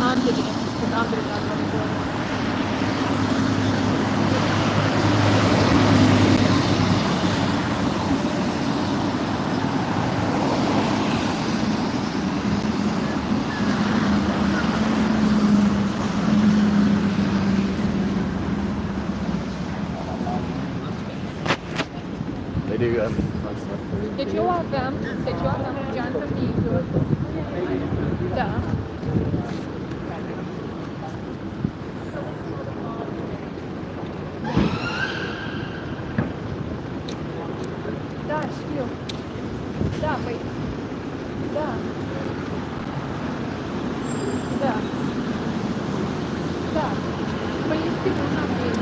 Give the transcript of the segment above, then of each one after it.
Андрей, вот Андрей назвали город. Did you want them? Did you want them to join from the Egypt? Да. Да, шпил. Да, пой. Да. Да. Да. Палестину нам есть.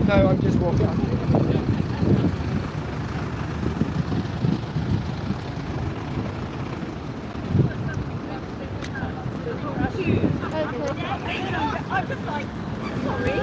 No, I'm just walking. I'm just like, sorry.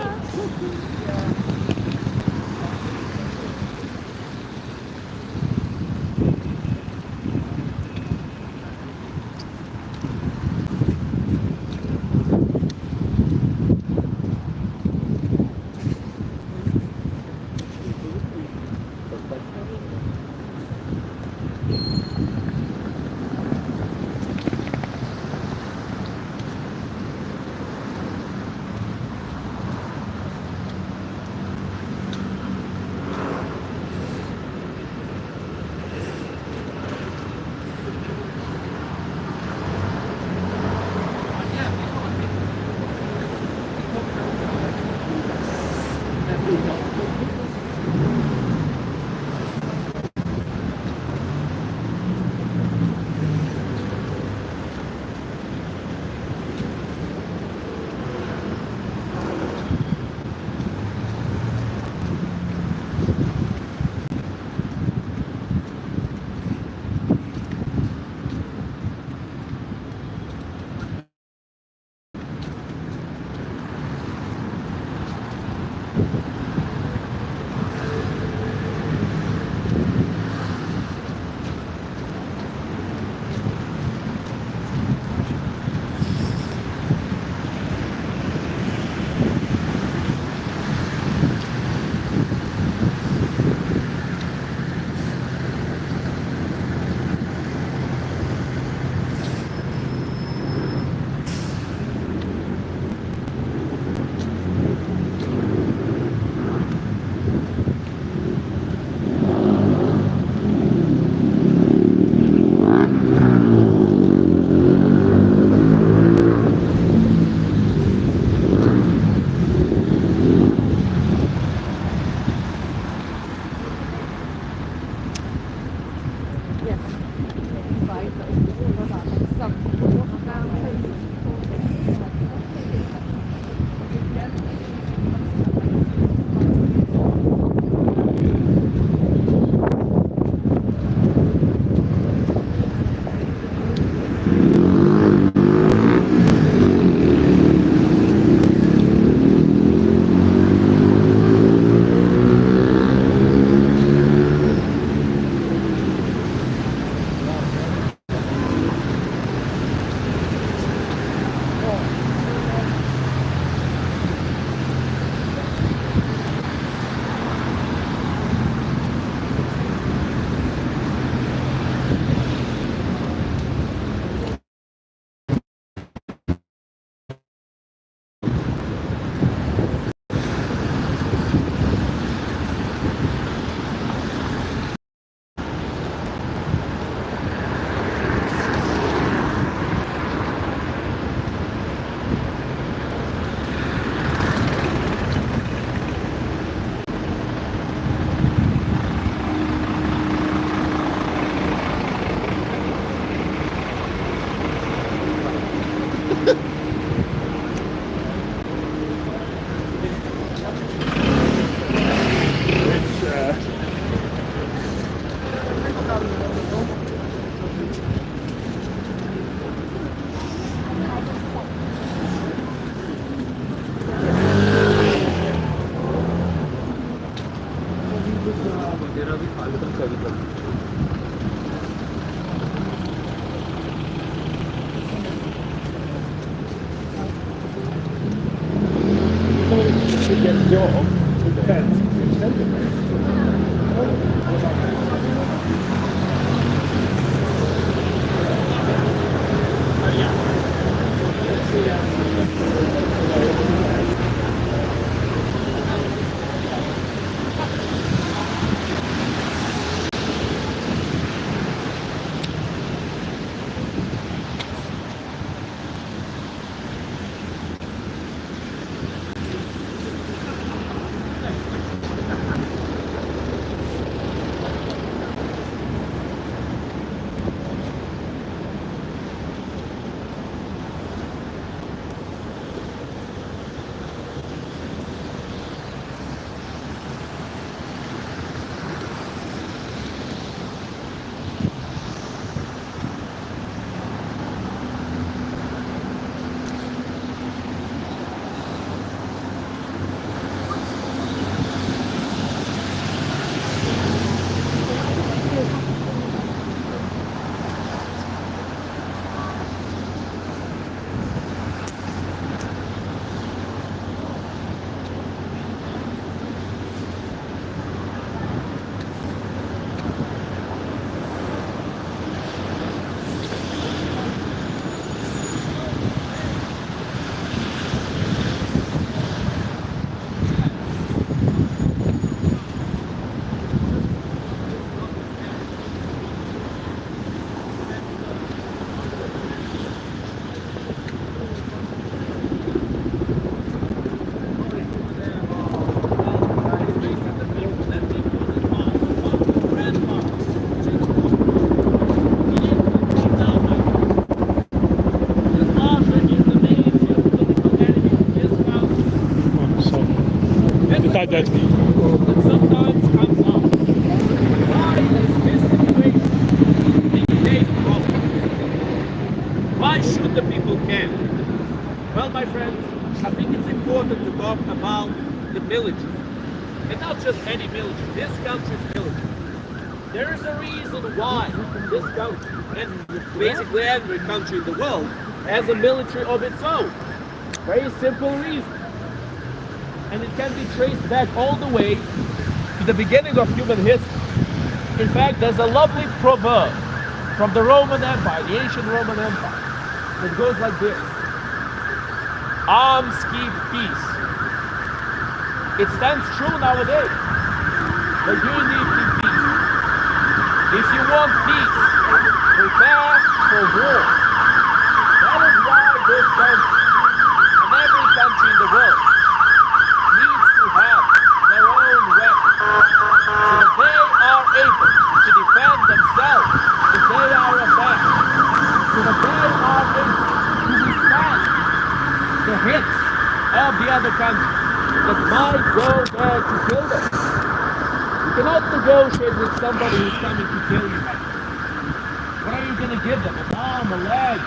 To get a job, it depends on the extent of it. That sometimes comes up. Why is this situation these days wrong? Why should the people care? Well, my friends, I think it's important to talk about the military. And not just any military, this country's military. There is a reason why this country, and basically every country in the world, has a military of its own. Very simple reason. And it can be traced back all the way to the beginning of human history. In fact, there's a lovely proverb from the Roman Empire, the ancient Roman Empire, that goes like this: arms keep peace. It stands true nowadays, but you need to keep peace. If you want peace, prepare for war. That is why this country, and every country in the world, have their own weapons, so that they are able to defend themselves if they are attacked, so that they are able to withstand the hits of the other countries that might go there to kill them. You cannot negotiate with somebody who's coming to kill you. What are you going to give them? An arm, a leg,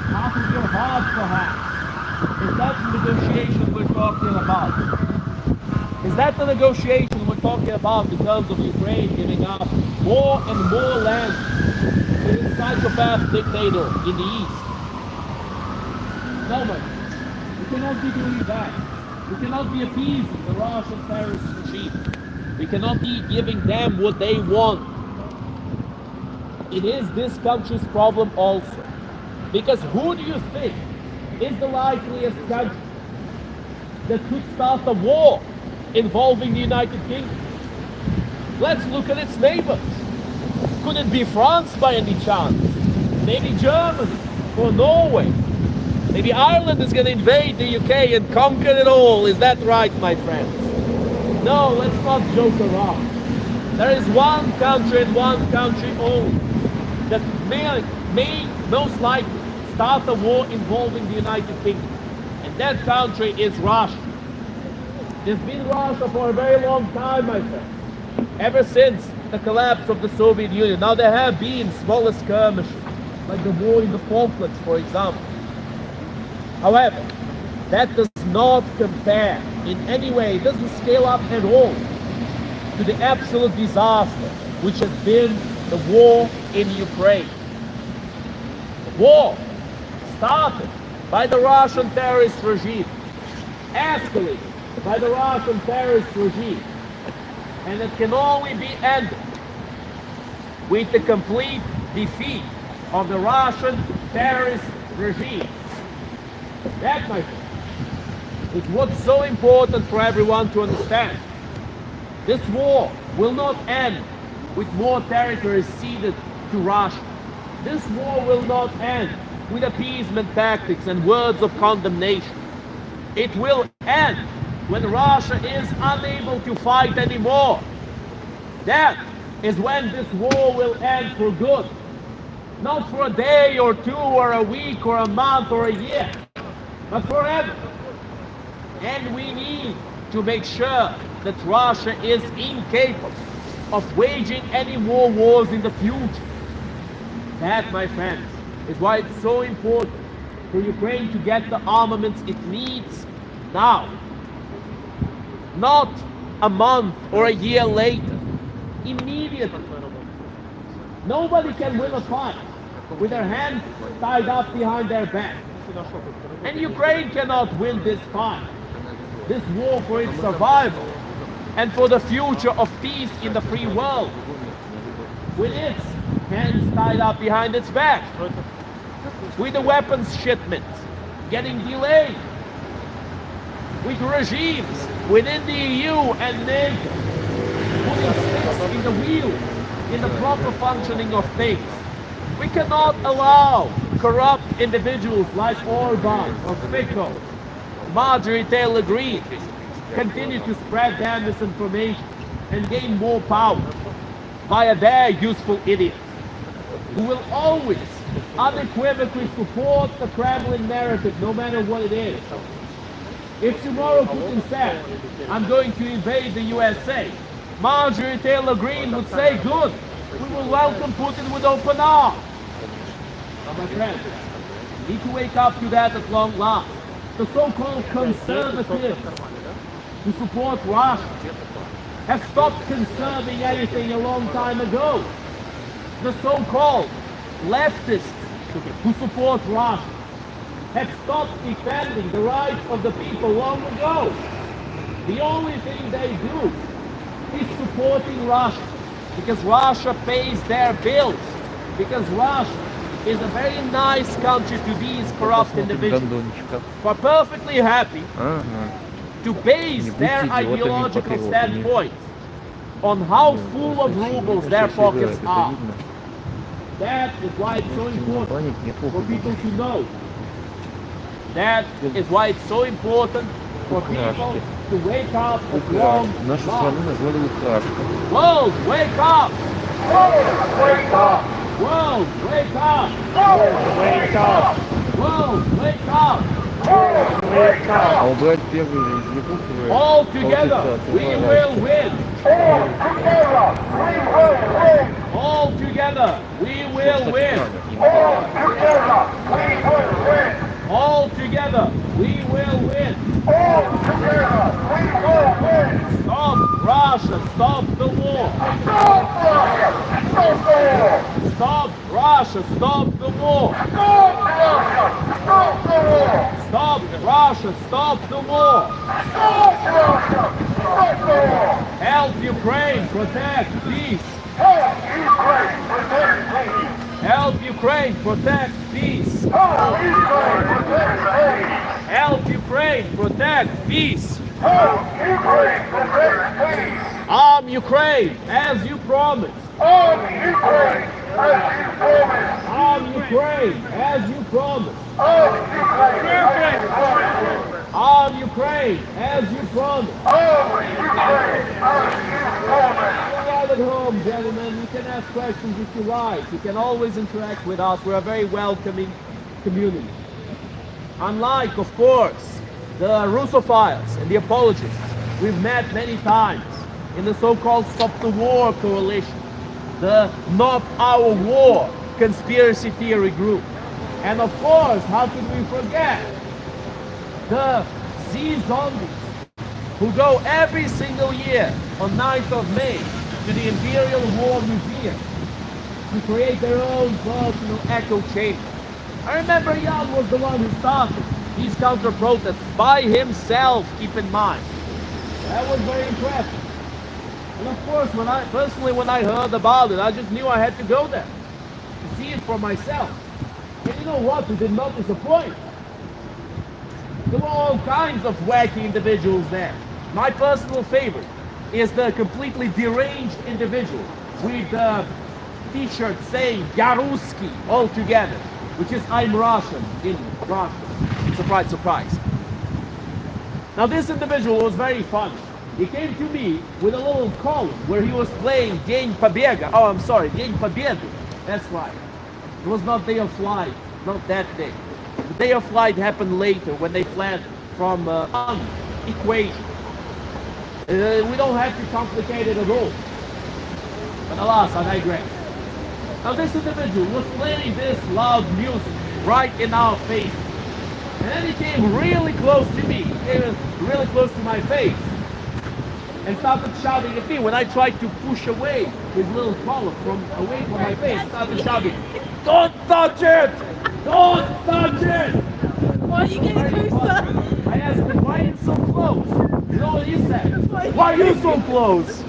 half of your heart perhaps? Is that the negotiation we're talking about? Is that the negotiation we're talking about in terms of Ukraine giving up more and more land to this psychopath dictator in the east? No, man. We cannot be doing that. We cannot be appeasing the Russian terrorist regime. We cannot be giving them what they want. It is this country's problem also. Because who do you think is the likeliest country that could start a war involving the United Kingdom? Let's look at its neighbors. Could it be France by any chance? Maybe Germany or Norway? Maybe Ireland is going to invade the UK and conquer it all. Is that right, my friends? No, let's not joke around. There is one country and one country only that may most likely start a war involving the United Kingdom. And that country is Russia. It's been Russia for a very long time, my friends. Ever since the collapse of the Soviet Union. Now there have been smaller skirmishes, like the war in the Falklands, for example. However, that does not compare in any way, it doesn't scale up at all to the absolute disaster which has been the war in Ukraine. The war started by the Russian terrorist regime, escalated by the Russian terrorist regime, and it can only be ended with the complete defeat of the Russian terrorist regime. That, my friend, is what's so important for everyone to understand. This war will not end with more territory ceded to Russia. This war will not end with appeasement tactics and words of condemnation. It will end when Russia is unable to fight anymore. That is when this war will end for good. Not for a day or two or a week or a month or a year, but forever. And we need to make sure that Russia is incapable of waging any more wars in the future. That, my friends, is why it's so important for Ukraine to get the armaments it needs now. Not a month or a year later. Immediately. Nobody can win a fight with their hands tied up behind their back. And Ukraine cannot win this fight, this war for its survival and for the future of peace in the free world, with its hands tied up behind its back, with the weapons shipments getting delayed, with regimes within the EU and NATO putting sticks in the wheels in the proper functioning of things. We cannot allow corrupt individuals like Orban or Fico, Marjorie Taylor Greene, continue to spread their misinformation and gain more power via their useful idiots, who will always unequivocally support the Kremlin narrative, no matter what it is. If tomorrow Putin said, I'm going to invade the USA, Marjorie Taylor Greene would say, good, we will welcome Putin with open arms. But my friends, we need to wake up to that at long last. The so-called conservatives who support Russia have stopped conserving anything a long time ago. The so-called leftists who support Russia have stopped defending the rights of the people long ago. The only thing they do is supporting Russia, because Russia pays their bills, because Russia is a very nice country to these corrupt individuals who are perfectly happy to base their ideological standpoints on how full of rubles their pockets are. That is why it's so important for people to know. That is why it's so important for people to wake up at long last. World, wake up! World, wake up! World, wake up! World, wake up! World, wake up! World, wake up! А убрать первые из буквы. All together, we will win! All together, we will win! All together, we will win! All together, we will win! All together, we will win! Stop Russia! Stop the war! Stop Russia! Stop the war! Stop Russia! Stop the war! Stop Russia! Stop the war! Stop Russia! Stop the war! Stop Russia! Stop the war! Help Ukraine protect peace! Help Ukraine protect peace! Help Ukraine protect peace! Help Ukraine protect peace! Help Ukraine protect peace! Help Ukraine protect peace! Arm Ukraine as you promised! Arm Ukraine as you promised! Arm Ukraine as you promised! Arm Ukraine as you promised! Arm Ukraine as you promised! Arm Ukraine as you promised! Right at home, gentlemen. You can ask questions if you like. You can always interact with us. We're a very welcoming community. Unlike, of course, the Russophiles and the apologists we've met many times in the so-called Stop the War coalition, the Not Our War conspiracy theory group. And of course, how could we forget the Z-zombies who go every single year on 9th of May to the Imperial War Museum to create their own personal echo chamber. I remember Jan was the one who started these counter-protests by himself, keep in mind. That was very impressive. And of course, when I heard about it, I just knew I had to go there to see it for myself. And you know what? It did not disappoint. There were all kinds of wacky individuals there. My personal favorite is the completely deranged individual with the t-shirt saying "Yaruski" all together, which is "I'm Russian" in Russian. Surprise, surprise. Now this individual was very funny. He came to me with a little column where he was playing День Победы. Oh, I'm sorry, День Победы. That's right. It was not Day of Flight, not that day. The Day of Flight happened later when they fled from equation. We don't have to complicate it at all. But alas, I digress. Now this individual was playing this loud music right in our face. And then he came really close to me, came really close to my face, and started shouting at me when I tried to push away his little collar away from my face. Started shouting, "Don't touch it! Don't touch it!" Why are you getting closer? I asked him, "Why are you so close?" You know what he said? "Why are you so close?"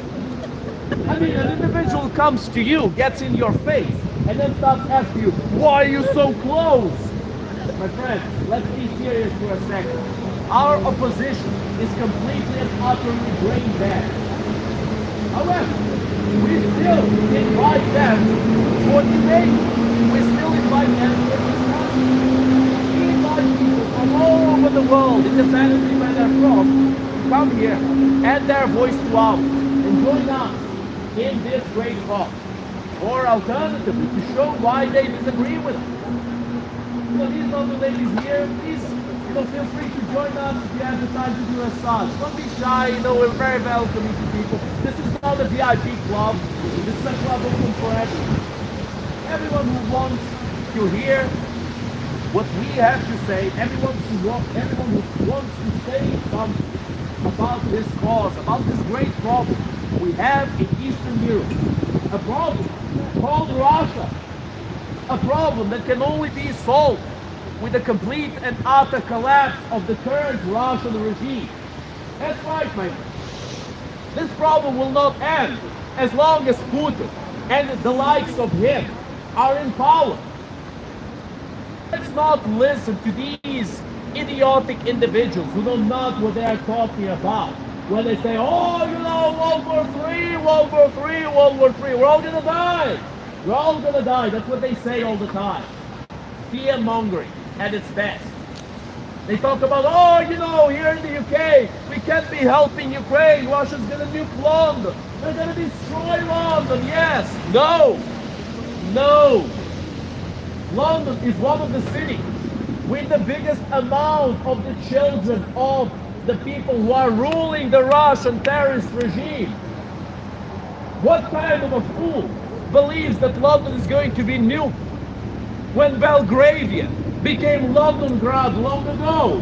I mean, an individual comes to you, gets in your face, and then starts asking you, "Why are you so close?" My friends, let's be serious for a second. Our opposition is completely and utterly brain dead. However, we still invite them for debate. We still invite them for discussion. We invite people from all over the world, independently where they're from, to come here, add their voice to ours, and join us in this great cause. Or alternatively, to show why they disagree with us. You know, these lovely ladies here, please, feel free to join us if you have the time to do as such. Don't be shy, we're very welcoming to people. This is not a VIP club. This is a club open for everyone. Everyone who wants to hear what we have to say, everyone who wants to say something about this cause, about this great problem we have in Eastern Europe. A problem called Russia. A problem that can only be solved with the complete and utter collapse of the current Russian regime. That's right, my friend. This problem will not end as long as Putin and the likes of him are in power. Let's not listen to these idiotic individuals who don't know what they are talking about. When they say, "Oh, World War III, World War III, World War III, we're all gonna die. We're all gonna die." That's what they say all the time. Fear-mongering at its best. They talk about, "Oh, here in the UK, we can't be helping Ukraine. Russia's gonna nuke London. They're gonna destroy London." Yes. No. No. London is one of the cities with the biggest amount of the children of the people who are ruling the Russian terrorist regime. What kind of a fool believes that London is going to be nuked when Belgravia became Londongrad long ago?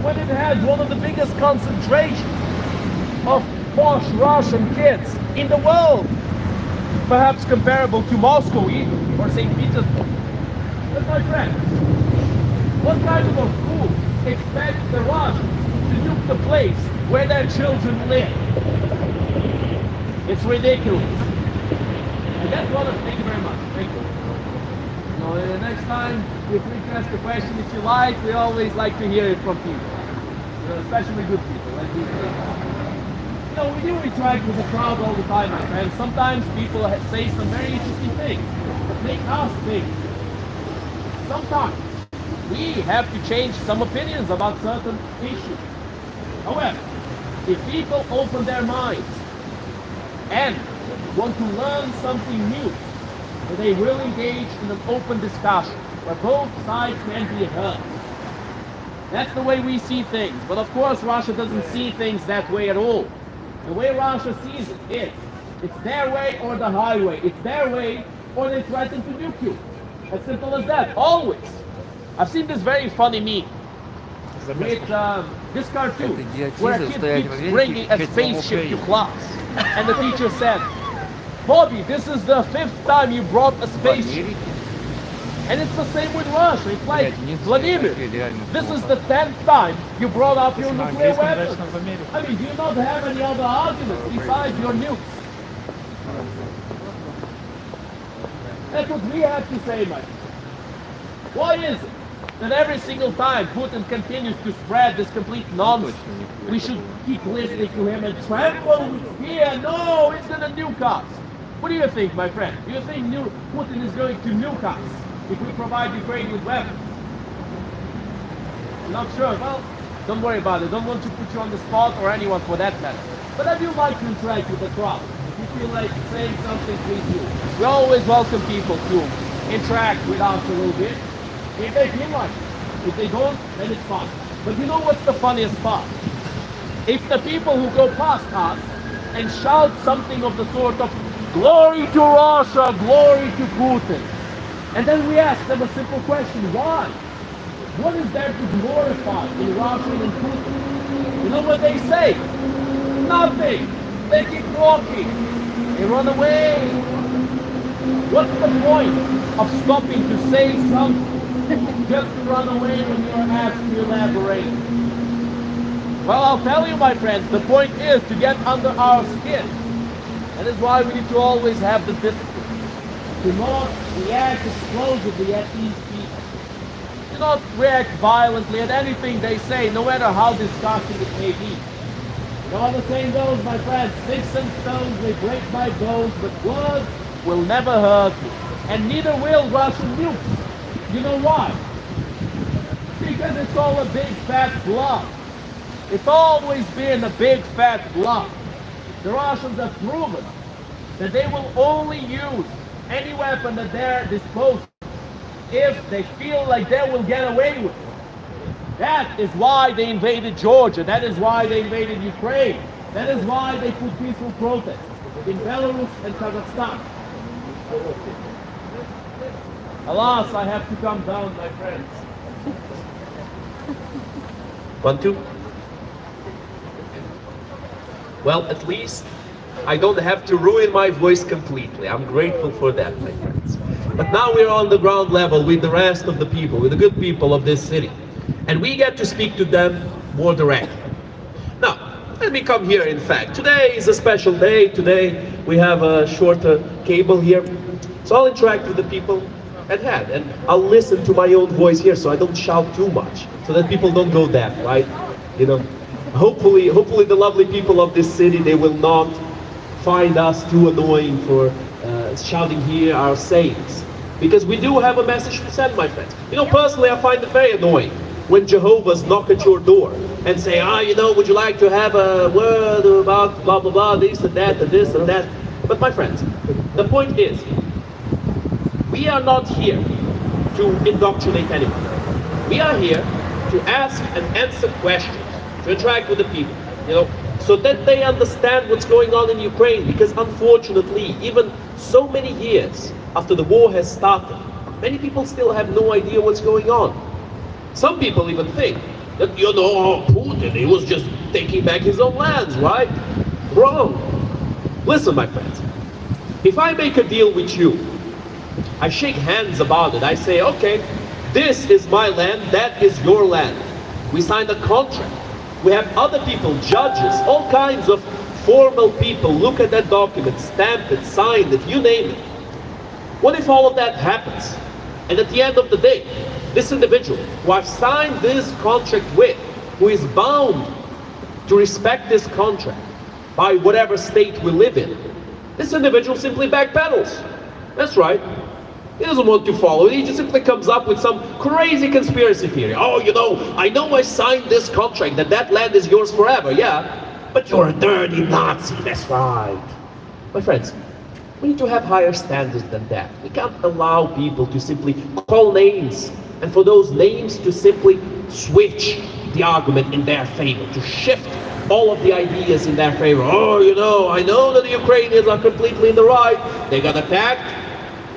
When it had one of the biggest concentrations of posh Russian kids in the world. Perhaps comparable to Moscow even, or St. Petersburg. But my friend, what kind of a fool expects the Russians to nuke the place where their children live? It's ridiculous. And that's what thank you very much. Thank you. The next time, feel free to ask a question if you like. We always like to hear it from people. Especially good people like these people. We do interact with the crowd all the time, my friends. Sometimes people say some very interesting things that make us think. Sometimes we have to change some opinions about certain issues. However, if people open their minds and want to learn something new, they will engage in an open discussion where both sides can be heard. That's the way we see things. But of course, Russia doesn't see things that way at all. The way Russia sees it is, it's their way or the highway. It's their way or they threaten to nuke you. As simple as that, always. I've seen this very funny meme. with this cartoon Это where a идиотизм, kid стоять keeps в Америке, bringing a чуть spaceship to замолчали. class, and the teacher said, "Bobby, this is the 5th time you brought a В spaceship." Америке? And it's the same with Russia. It's like, Блядь, нет, Vladimir, это реально this is плохо. the 10th time you brought up your На nuclear английском weapons. точно в Америке. I mean, do you not have any other arguments besides your nukes? That's what we have to say, my friend. Why is it that every single time Putin continues to spread this complete nonsense, we should keep listening to him and tremble with fear? No, he's gonna nuke us. What do you think, my friend? Do you think Putin is going to nuke us if we provide Ukraine with weapons? I'm not sure. Well, don't worry about it. Don't want to put you on the spot or anyone for that matter. But I do like to interact with the crowd. If you feel like saying something, please do. We always welcome people to interact with us a little bit. If they feel like it. If they don't, then it's fine. But you know what's the funniest part? It's the people who go past us and shout something of the sort of "Glory to Russia, glory to Putin." And then we ask them a simple question, why? What is there to glorify in Russia and Putin? You know what they say? Nothing. They keep walking. They run away. What's the point of stopping to say something? Just to run away when you're asked to elaborate. Well, I'll tell you, my friends, the point is to get under our skin. That is why we need to always have the discipline. Do not react explosively at these people. Do not react violently at anything they say, no matter how disgusting it may be. You know how the saying goes, my friends? Sticks and stones may break my bones, but words will never hurt me. And neither will Russian nukes. You know why? Because it's all a big fat bluff. It's always been a big fat bluff. The Russians have proven that they will only use any weapon at their disposal if they feel like they will get away with it. That is why they invaded Georgia. That is why they invaded Ukraine. That is why they put peaceful protests in Belarus and Kazakhstan. Alas, I have to come down, my friends. 1, 2. Well, at least I don't have to ruin my voice completely. I'm grateful for that, my friends. But now we're on the ground level with the rest of the people, with the good people of this city. And we get to speak to them more directly. Now, let me come here, in fact. Today is a special day. Today we have a shorter cable here. So I'll interact with the people at hand. And I'll listen to my own voice here so I don't shout too much, so that people don't go deaf, right? You know, hopefully the lovely people of this city, they will not find us too annoying for shouting here our sayings. Because we do have a message to send, my friends. You know, personally, I find it very annoying when Jehovah's knock at your door and say, you know, would you like to have a word about blah, blah, blah, this and that, and this and that. But my friends, the point is, we are not here to indoctrinate anyone. We are here to ask and answer questions, to interact with the people, you know, so that they understand what's going on in Ukraine. Because unfortunately, even so many years after the war has started, many people still have no idea what's going on. Some people even think that, you know, Putin, he was just taking back his own lands, right? Wrong. Listen, my friends, if I make a deal with you, I shake hands about it. I say, okay, this is my land, that is your land. We signed a contract. We have other people, judges, all kinds of formal people look at that document, stamp it, sign it, you name it. What if all of that happens? And at the end of the day, this individual who I've signed this contract with, who is bound to respect this contract by whatever state we live in, this individual simply backpedals. That's right. He doesn't want to follow it. He just simply comes up with some crazy conspiracy theory. Oh, you know I signed this contract, that land is yours forever. Yeah, but you're a dirty Nazi. That's right. My friends, we need to have higher standards than that. We can't allow people to simply call names, and for those names to simply switch the argument in their favor, to shift all of the ideas in their favor. Oh, you know, I know that the Ukrainians are completely in the right. They got attacked.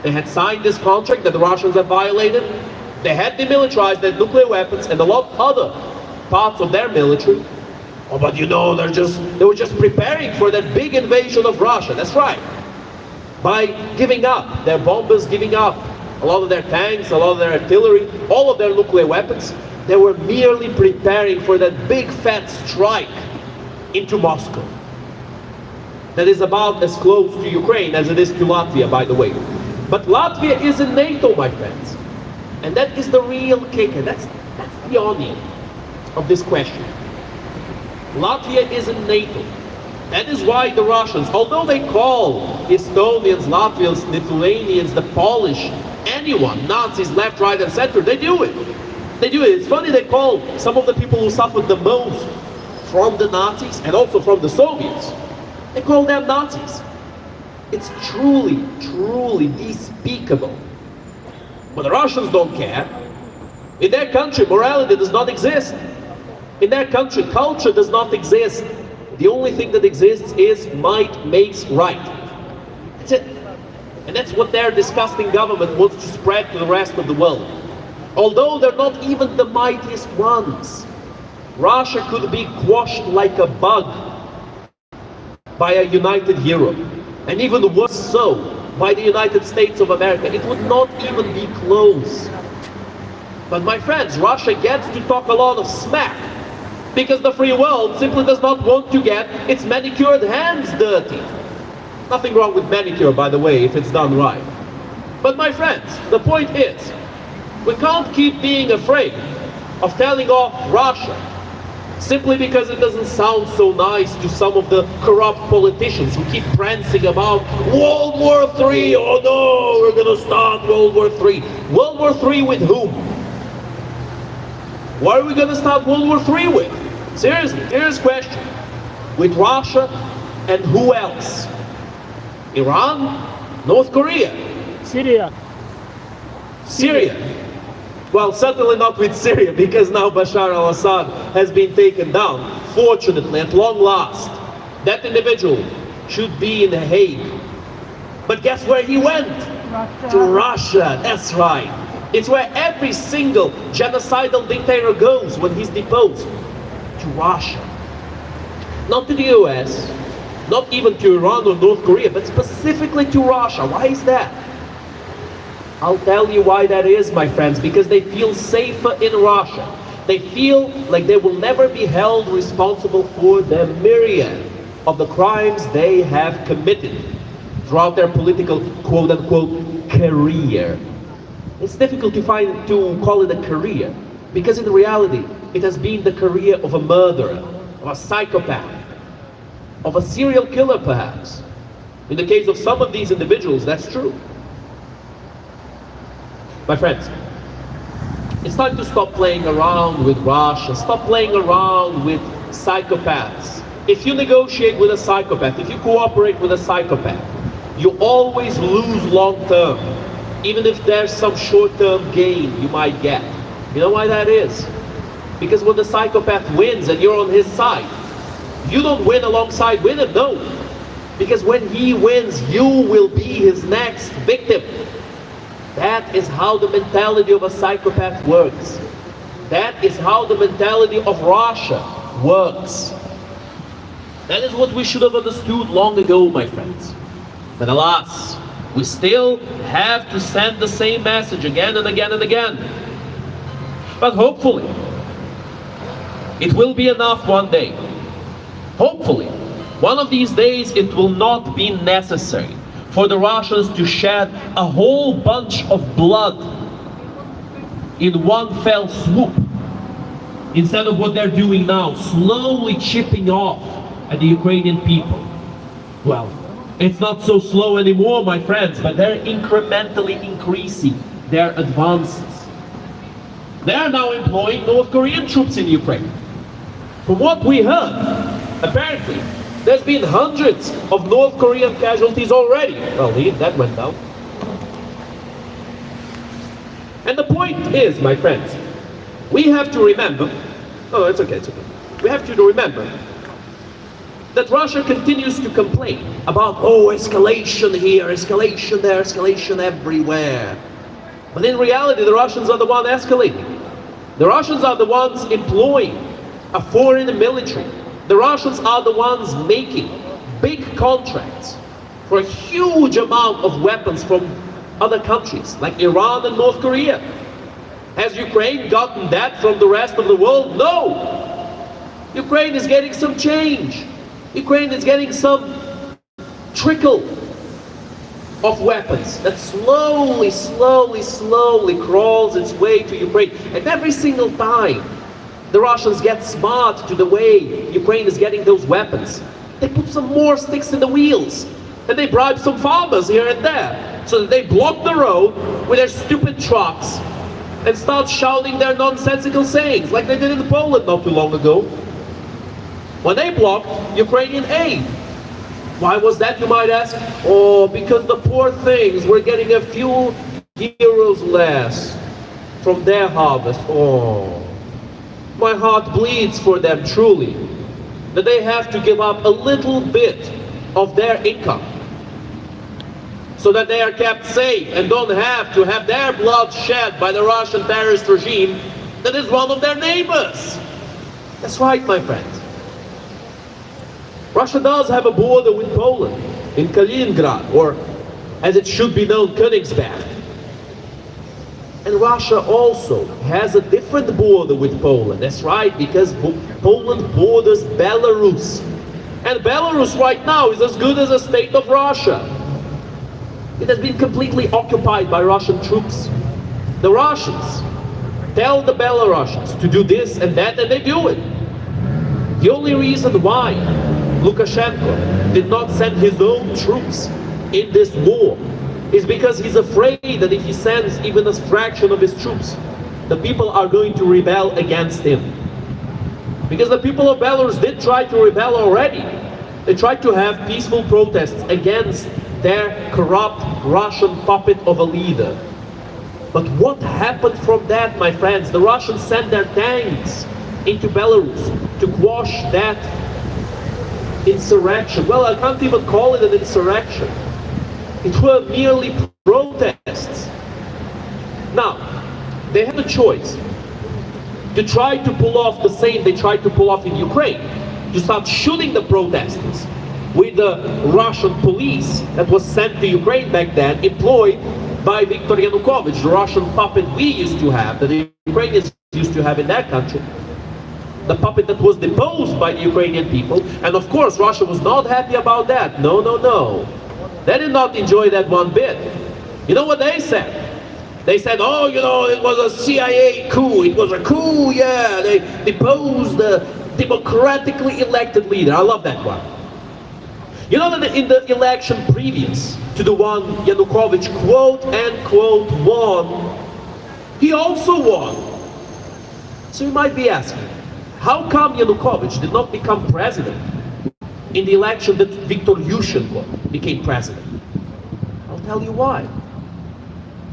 They had signed this contract that the Russians have violated. They had demilitarized their nuclear weapons and a lot of other parts of their military. Oh, but you know, they were just preparing for that big invasion of Russia. That's right. By giving up, their bombers giving up a lot of their tanks, a lot of their artillery, all of their nuclear weapons, they were merely preparing for that big fat strike into Moscow. That is about as close to Ukraine as it is to Latvia, by the way. But Latvia is in NATO, my friends. And that is the real kicker. That's the onion of this question. Latvia is in NATO. That is why the Russians, although they call Estonians, Latvians, Lithuanians, the Polish, anyone, Nazis, left, right, and center, they do it. They do it. It's funny they call some of the people who suffered the most from the Nazis and also from the Soviets, they call them Nazis. It's truly, truly despicable. But the Russians don't care. In their country, morality does not exist. In their country, culture does not exist. The only thing that exists is might makes right. That's it. And that's what their disgusting government wants to spread to the rest of the world. Although they're not even the mightiest ones. Russia could be quashed like a bug by a united Europe. And even worse so, by the United States of America. It would not even be close. But my friends, Russia gets to talk a lot of smack because the free world simply does not want to get its manicured hands dirty. Nothing wrong with manicure, by the way, if it's done right. But my friends, the point is, we can't keep being afraid of telling off Russia simply because it doesn't sound so nice to some of the corrupt politicians who keep prancing about World War III. Oh no, we're gonna start World War III. World War III with whom? What are we gonna start World War III with? Seriously, here's a question. With Russia and who else? Iran? North Korea? Syria. Syria. Well, certainly not with Syria, because now Bashar al-Assad has been taken down. Fortunately, at long last, that individual should be in The Hague. But guess where he went? Russia. To Russia, that's right. It's where every single genocidal dictator goes when he's deposed. To Russia. Not to the US, not even to Iran or North Korea, but specifically to Russia. Why is that? I'll tell you why that is, my friends, because they feel safer in Russia. They feel like they will never be held responsible for the myriad of the crimes they have committed throughout their political quote-unquote career. It's difficult to call it a career, because in reality, it has been the career of a murderer, of a psychopath, of a serial killer perhaps. In the case of some of these individuals, that's true. My friends, it's time to stop playing around with Russia, stop playing around with psychopaths. If you negotiate with a psychopath, if you cooperate with a psychopath, you always lose long term, even if there's some short-term gain you might get. You know why that is? Because when the psychopath wins and you're on his side, you don't win alongside with him, no. Because when he wins, you will be his next victim. That is how the mentality of a psychopath works. That is how the mentality of Russia works. That is what we should have understood long ago, my friends. But alas, we still have to send the same message again and again and again. But hopefully, it will be enough one day. Hopefully, one of these days it will not be necessary for the Russians to shed a whole bunch of blood in one fell swoop, instead of what they're doing now, slowly chipping off at the Ukrainian people. Well, it's not so slow anymore, my friends, but they're incrementally increasing their advances. They are now employing North Korean troops in Ukraine. From what we heard, apparently, there's been hundreds of North Korean casualties already. Well, that went down. And the point is, my friends, we have to remember, oh, it's okay, it's okay. We have to remember that Russia continues to complain about, oh, escalation here, escalation there, escalation everywhere. But in reality, the Russians are the ones escalating. The Russians are the ones employing a foreign military. The Russians are the ones making big contracts for a huge amount of weapons from other countries, like Iran and North Korea. Has Ukraine gotten that from the rest of the world? No! Ukraine is getting some change. Ukraine is getting some trickle of weapons that slowly crawls its way to Ukraine. And every single time the Russians get smart to the way Ukraine is getting those weapons, they put some more sticks in the wheels. And they bribe some farmers here and there, so that they block the road with their stupid trucks and start shouting their nonsensical sayings, like they did in Poland not too long ago, when they blocked Ukrainian aid. Why was that, you might ask? Oh, because the poor things were getting a few euros less from their harvest. Oh, my heart bleeds for them, truly, that they have to give up a little bit of their income so that they are kept safe and don't have to have their blood shed by the Russian terrorist regime that is one of their neighbors. That's right, my friends. Russia does have a border with Poland in Kaliningrad, or as it should be known, Königsberg. And Russia also has a different border with Poland. That's right, because Poland borders Belarus. And Belarus right now is as good as a state of Russia. It has been completely occupied by Russian troops. The Russians tell the Belarusians to do this and that, and they do it. The only reason why Lukashenko did not send his own troops in this war is because he's afraid that if he sends even a fraction of his troops, the people are going to rebel against him. Because the people of Belarus did try to rebel already. They tried to have peaceful protests against their corrupt Russian puppet of a leader. But what happened from that, my friends? The Russians sent their tanks into Belarus to quash that insurrection. Well, I can't even call it an insurrection. It were merely protests. Now, they had a choice to try to pull off the same they tried to pull off in Ukraine, to start shooting the protesters with the Russian police that was sent to Ukraine back then, employed by Viktor Yanukovych, the Russian puppet we used to have, that the Ukrainians used to have in their country. The puppet that was deposed by the Ukrainian people, and of course Russia was not happy about that. No, no, no. They did not enjoy that one bit. You know what they said? They said, oh, you know, it was a CIA coup. It was a coup, yeah. They deposed the democratically elected leader. I love that one. You know that in the election previous to the one Yanukovych quote-unquote won, he also won. So you might be asking, how come Yanukovych did not become president in the election that Viktor Yushchenko became president? I'll tell you why.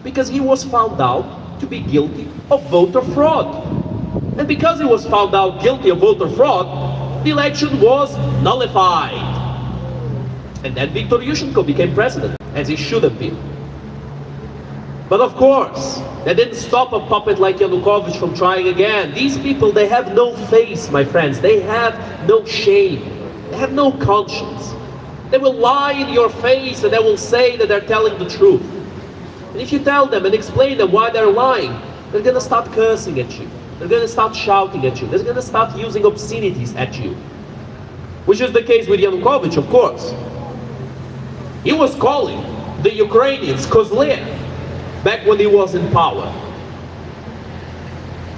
Because he was found out to be guilty of voter fraud. And because he was found out guilty of voter fraud, the election was nullified. And then Viktor Yushchenko became president, as he should have been. But of course, that didn't stop a puppet like Yanukovych from trying again. These people, they have no face, my friends. They have no shame. They have no conscience. They will lie in your face and they will say that they're telling the truth. And if you tell them and explain them why they're lying, they're going to start cursing at you. They're going to start shouting at you. They're going to start using obscenities at you. Which is the case with Yanukovych, of course. He was calling the Ukrainians kozle back when he was in power,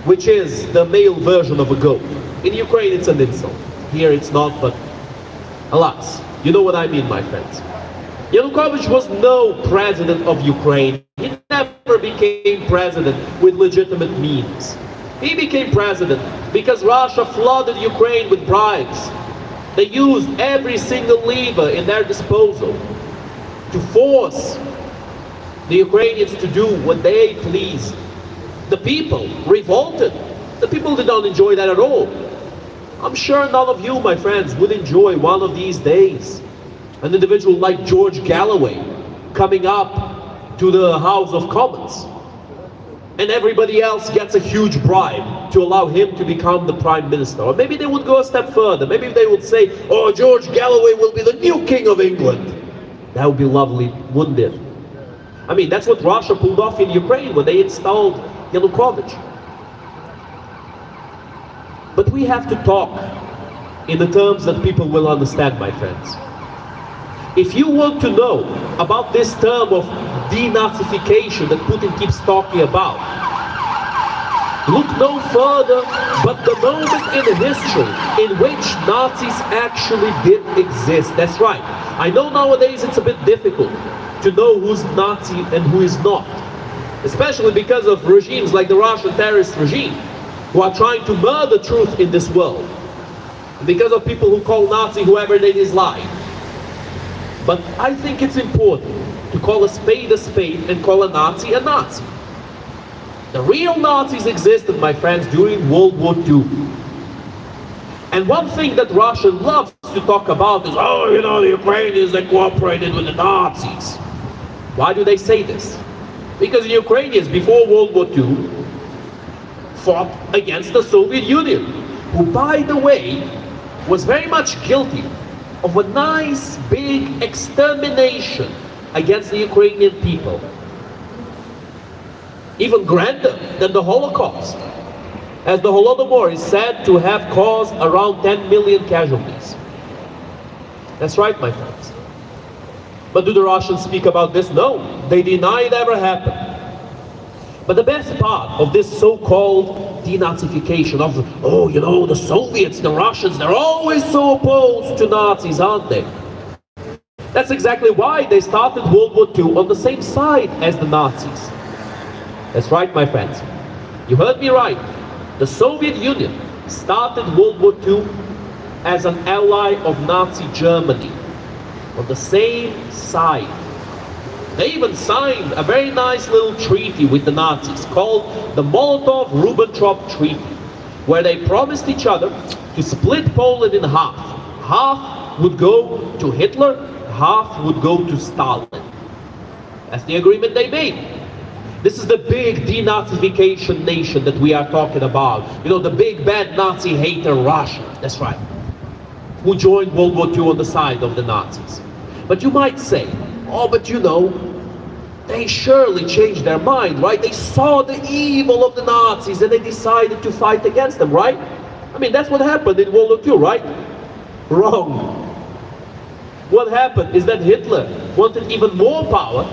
which is the male version of a goat. In Ukraine it's an insult. Here it's not, but alas, you know what I mean, my friends. Yanukovych was no president of Ukraine. He never became president with legitimate means. He became president because Russia flooded Ukraine with bribes. They used every single lever in their disposal to force the Ukrainians to do what they pleased. The people revolted. The people did not enjoy that at all. I'm sure none of you, my friends, would enjoy one of these days an individual like George Galloway coming up to the House of Commons and everybody else gets a huge bribe to allow him to become the prime minister. Or maybe they would go a step further. Maybe they would say, oh, George Galloway will be the new king of England. That would be lovely, wouldn't it? I mean, that's what Russia pulled off in Ukraine when they installed Yanukovych. But we have to talk in the terms that people will understand, my friends. If you want to know about this term of denazification that Putin keeps talking about, look no further but the moment in history in which Nazis actually did exist. That's right. I know nowadays it's a bit difficult to know who's Nazi and who is not, especially because of regimes like the Russian terrorist regime, who are trying to murder truth in this world, because of people who call Nazi whoever they dislike. But I think it's important to call a spade and call a Nazi a Nazi. The real Nazis existed, my friends, during World War II. And one thing that Russia loves to talk about is, oh, you know, the Ukrainians, they cooperated with the Nazis. Why do they say this? Because the Ukrainians, before World War II, fought against the Soviet Union, who, by the way, was very much guilty of a nice big extermination against the Ukrainian people. Even grander than the Holocaust, as the Holodomor is said to have caused around 10 million casualties. That's right, my friends. But do the Russians speak about this? No, they deny it ever happened. But the best part of this so-called denazification of, oh, you know, the Soviets, the Russians, they're always so opposed to Nazis, aren't they? That's exactly why they started World War II on the same side as the Nazis. That's right, my friends. You heard me right. The Soviet Union started World War II as an ally of Nazi Germany, on the same side. They even signed a very nice little treaty with the Nazis called the Molotov-Ribbentrop Treaty, where they promised each other to split Poland in half. Half would go to Hitler, half would go to Stalin. That's the agreement they made. This is the big denazification nation that we are talking about. You know, the big bad Nazi hater Russia. That's right. Who joined World War II on the side of the Nazis. But you might say, oh, but you know, they surely changed their mind, right? They saw the evil of the Nazis and they decided to fight against them, right? I mean, that's what happened in World War II, right? Wrong. What happened is that Hitler wanted even more power,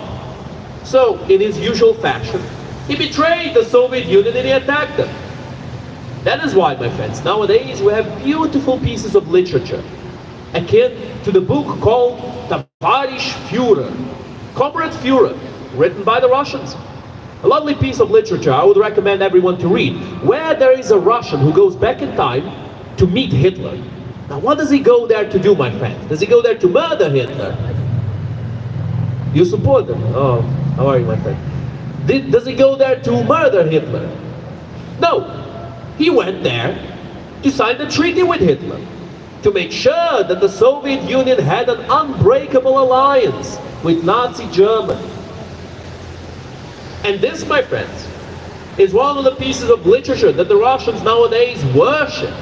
so in his usual fashion, he betrayed the Soviet Union and he attacked them. That is why, my friends, nowadays we have beautiful pieces of literature akin to the book called Tavarish Führer, Comrade Führer, written by the Russians. A lovely piece of literature I would recommend everyone to read, where there is a Russian who goes back in time to meet Hitler. Now what does he go there to do, my friend? Does he go there to murder Hitler? You support him? Oh, how are you, my friend? Does he go there to murder Hitler? No. He went there to sign a treaty with Hitler, to make sure that the Soviet Union had an unbreakable alliance with Nazi Germany. And this, my friends, is one of the pieces of literature that the Russians nowadays worship.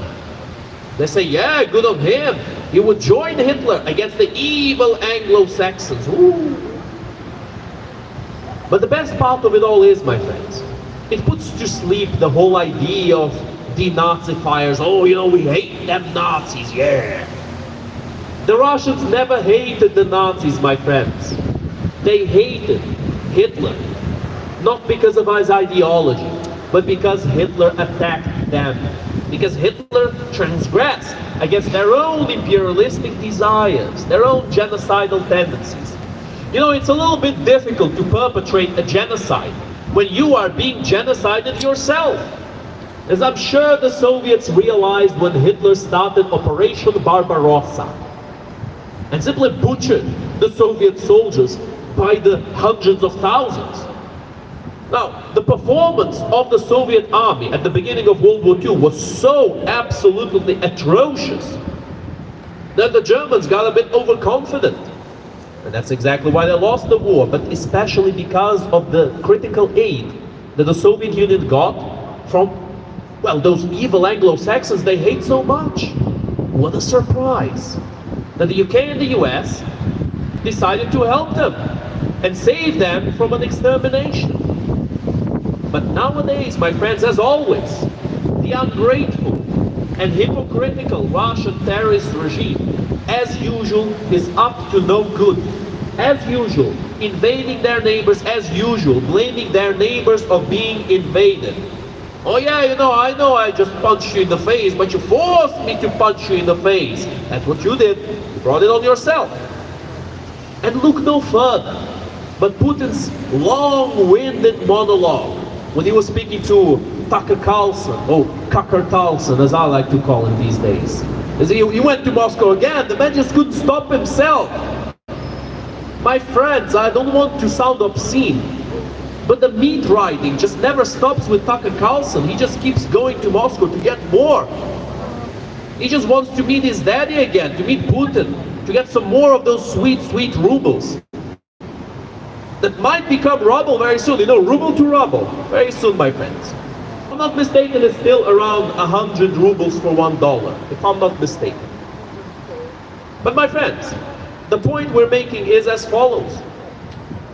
They say, yeah, good on him. He would join Hitler against the evil Anglo-Saxons. Ooh. But the best part of it all is, my friends, it puts to sleep the whole idea of denazifiers. Oh, you know, we hate them Nazis, yeah. The Russians never hated the Nazis, my friends. They hated Hitler, not because of his ideology, but because Hitler attacked them. Because Hitler transgressed against their own imperialistic desires, their own genocidal tendencies. You know, it's a little bit difficult to perpetrate a genocide when you are being genocided yourself. As I'm sure the Soviets realized when Hitler started Operation Barbarossa and simply butchered the Soviet soldiers by the hundreds of thousands. Now, the performance of the Soviet army at the beginning of World War II was so absolutely atrocious that the Germans got a bit overconfident. And that's exactly why they lost the war, but especially because of the critical aid that the Soviet Union got from, well, those evil Anglo-Saxons they hate so much. What a surprise that the UK and the US decided to help them and save them from an extermination. But nowadays, my friends, as always, the ungrateful and hypocritical Russian terrorist regime, as usual, is up to no good. As usual, invading their neighbors, as usual, blaming their neighbors of being invaded. Oh yeah, I know I just punched you in the face, but you forced me to punch you in the face. That's what you did. You brought it on yourself. And look no further, but Putin's long-winded monologue when he was speaking to Tucker Carlson, or Tucker Carlson, as I like to call him these days. As he went to Moscow again, the man just couldn't stop himself. My friends, I don't want to sound obscene, but the meat riding just never stops with Tucker Carlson. He just keeps going to Moscow to get more. He just wants to meet his daddy again, to meet Putin, to get some more of those sweet, sweet rubles that might become ruble very soon. Ruble to ruble, very soon, my friends. If I'm not mistaken, it's still around 100 rubles for $1, if I'm not mistaken. But my friends, the point we're making is as follows.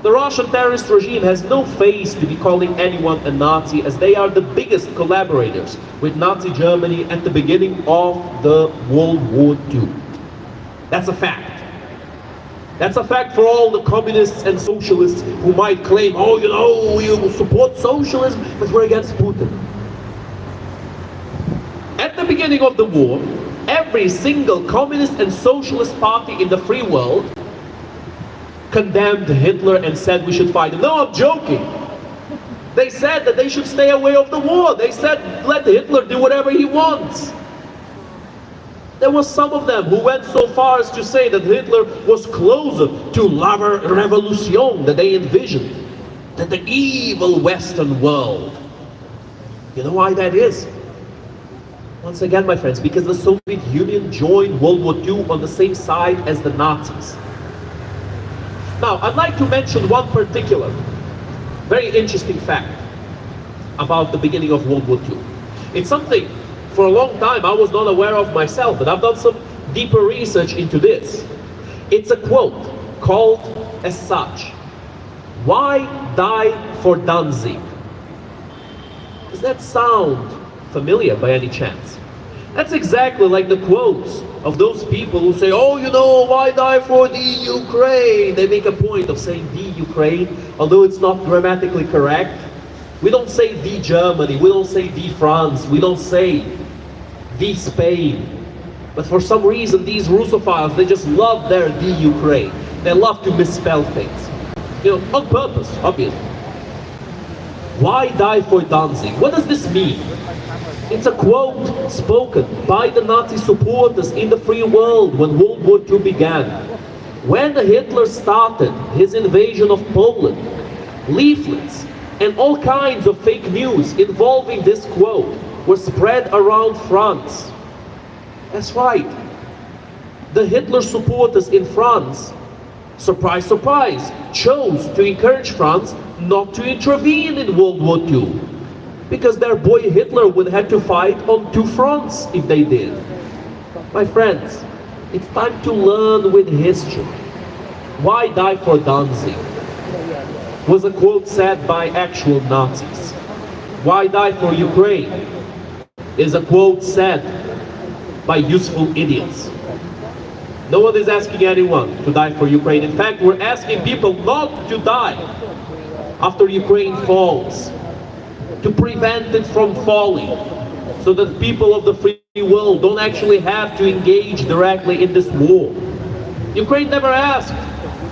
The Russian terrorist regime has no face to be calling anyone a Nazi, as they are the biggest collaborators with Nazi Germany at the beginning of the World War II. That's a fact. That's a fact for all the communists and socialists who might claim, oh, you support socialism, but we're against Putin. At the beginning of the war, every single communist and socialist party in the free world condemned Hitler and said we should fight him. No, I'm joking. They said that they should stay away from the war. They said let Hitler do whatever he wants. There were some of them who went so far as to say that Hitler was closer to la revolution that they envisioned than the evil Western world. You know why that is? Once again, my friends, because the Soviet Union joined World War II on the same side as the Nazis. Now, I'd like to mention one particular, very interesting fact about the beginning of World War II. It's something for a long time I was not aware of myself, but I've done some deeper research into this. It's a quote called as such: "Why die for Danzig?" Does that sound familiar by any chance? That's exactly like the quotes of those people who say, oh, why die for the Ukraine? They make a point of saying the Ukraine, although it's not grammatically correct. We don't say the Germany, we don't say the France, we don't say the Spain. But for some reason, these Russophiles, they just love their the Ukraine. They love to misspell things. On purpose, obviously. Why die for Danzig? What does this mean? It's a quote spoken by the Nazi supporters in the free world when World War II began. When Hitler started his invasion of Poland, leaflets and all kinds of fake news involving this quote were spread around France. That's right. The Hitler supporters in France, surprise, surprise, chose to encourage France not to intervene in World War II, because their boy Hitler would have to fight on two fronts if they did. My friends, it's time to learn with history. Why die for Danzig was a quote said by actual Nazis. Why die for Ukraine is a quote said by useful idiots. No one is asking anyone to die for Ukraine. In fact, we're asking people not to die after Ukraine falls, to prevent it from falling, so that people of the free world don't actually have to engage directly in this war. Ukraine never asked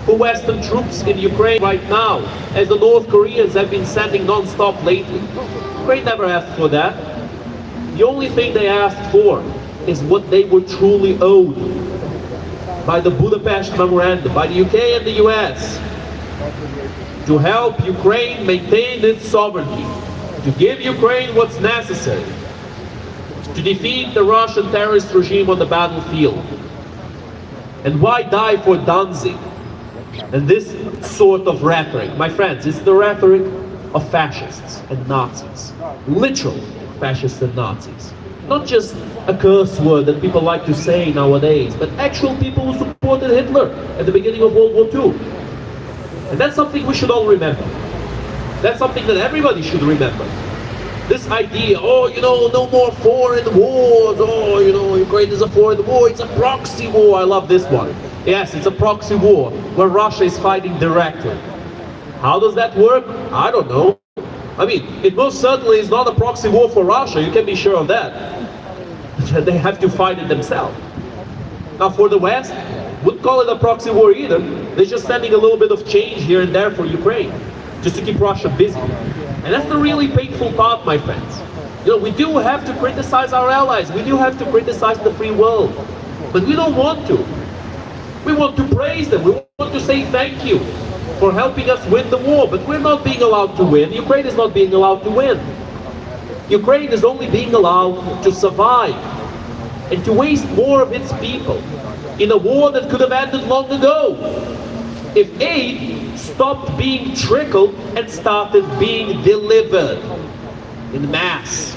for Western troops in Ukraine right now, as the North Koreans have been sending non-stop lately. Ukraine never asked for that. The only thing they asked for is what they were truly owed by the Budapest Memorandum, by the UK and the US, to help Ukraine maintain its sovereignty, to give Ukraine what's necessary to defeat the Russian terrorist regime on the battlefield. And why die for Danzig? And this sort of rhetoric, my friends, it's the rhetoric of fascists and Nazis. Literal fascists and Nazis. Not just a curse word that people like to say nowadays, but actual people who supported Hitler at the beginning of World War II. And that's something we should all remember. That's something that everybody should remember. This idea, oh, you know, no more foreign wars, oh, you know, Ukraine is a foreign war, it's a proxy war. I love this one. Yes, it's a proxy war where Russia is fighting directly. How does that work? I don't know. I mean, it most certainly is not a proxy war for Russia, you can be sure of that. They have to fight it themselves. Now for the West, wouldn't call it a proxy war either. They're just sending a little bit of change here and there for Ukraine, just to keep Russia busy. And that's the really painful part, my friends. You know, we do have to criticize our allies, we do have to criticize the free world, but we don't want to. We want to praise them, we want to say thank you for helping us win the war, but we're not being allowed to win. Ukraine is not being allowed to win. Ukraine is only being allowed to survive and to waste more of its people in a war that could have ended long ago if aid stopped being trickled and started being delivered in mass.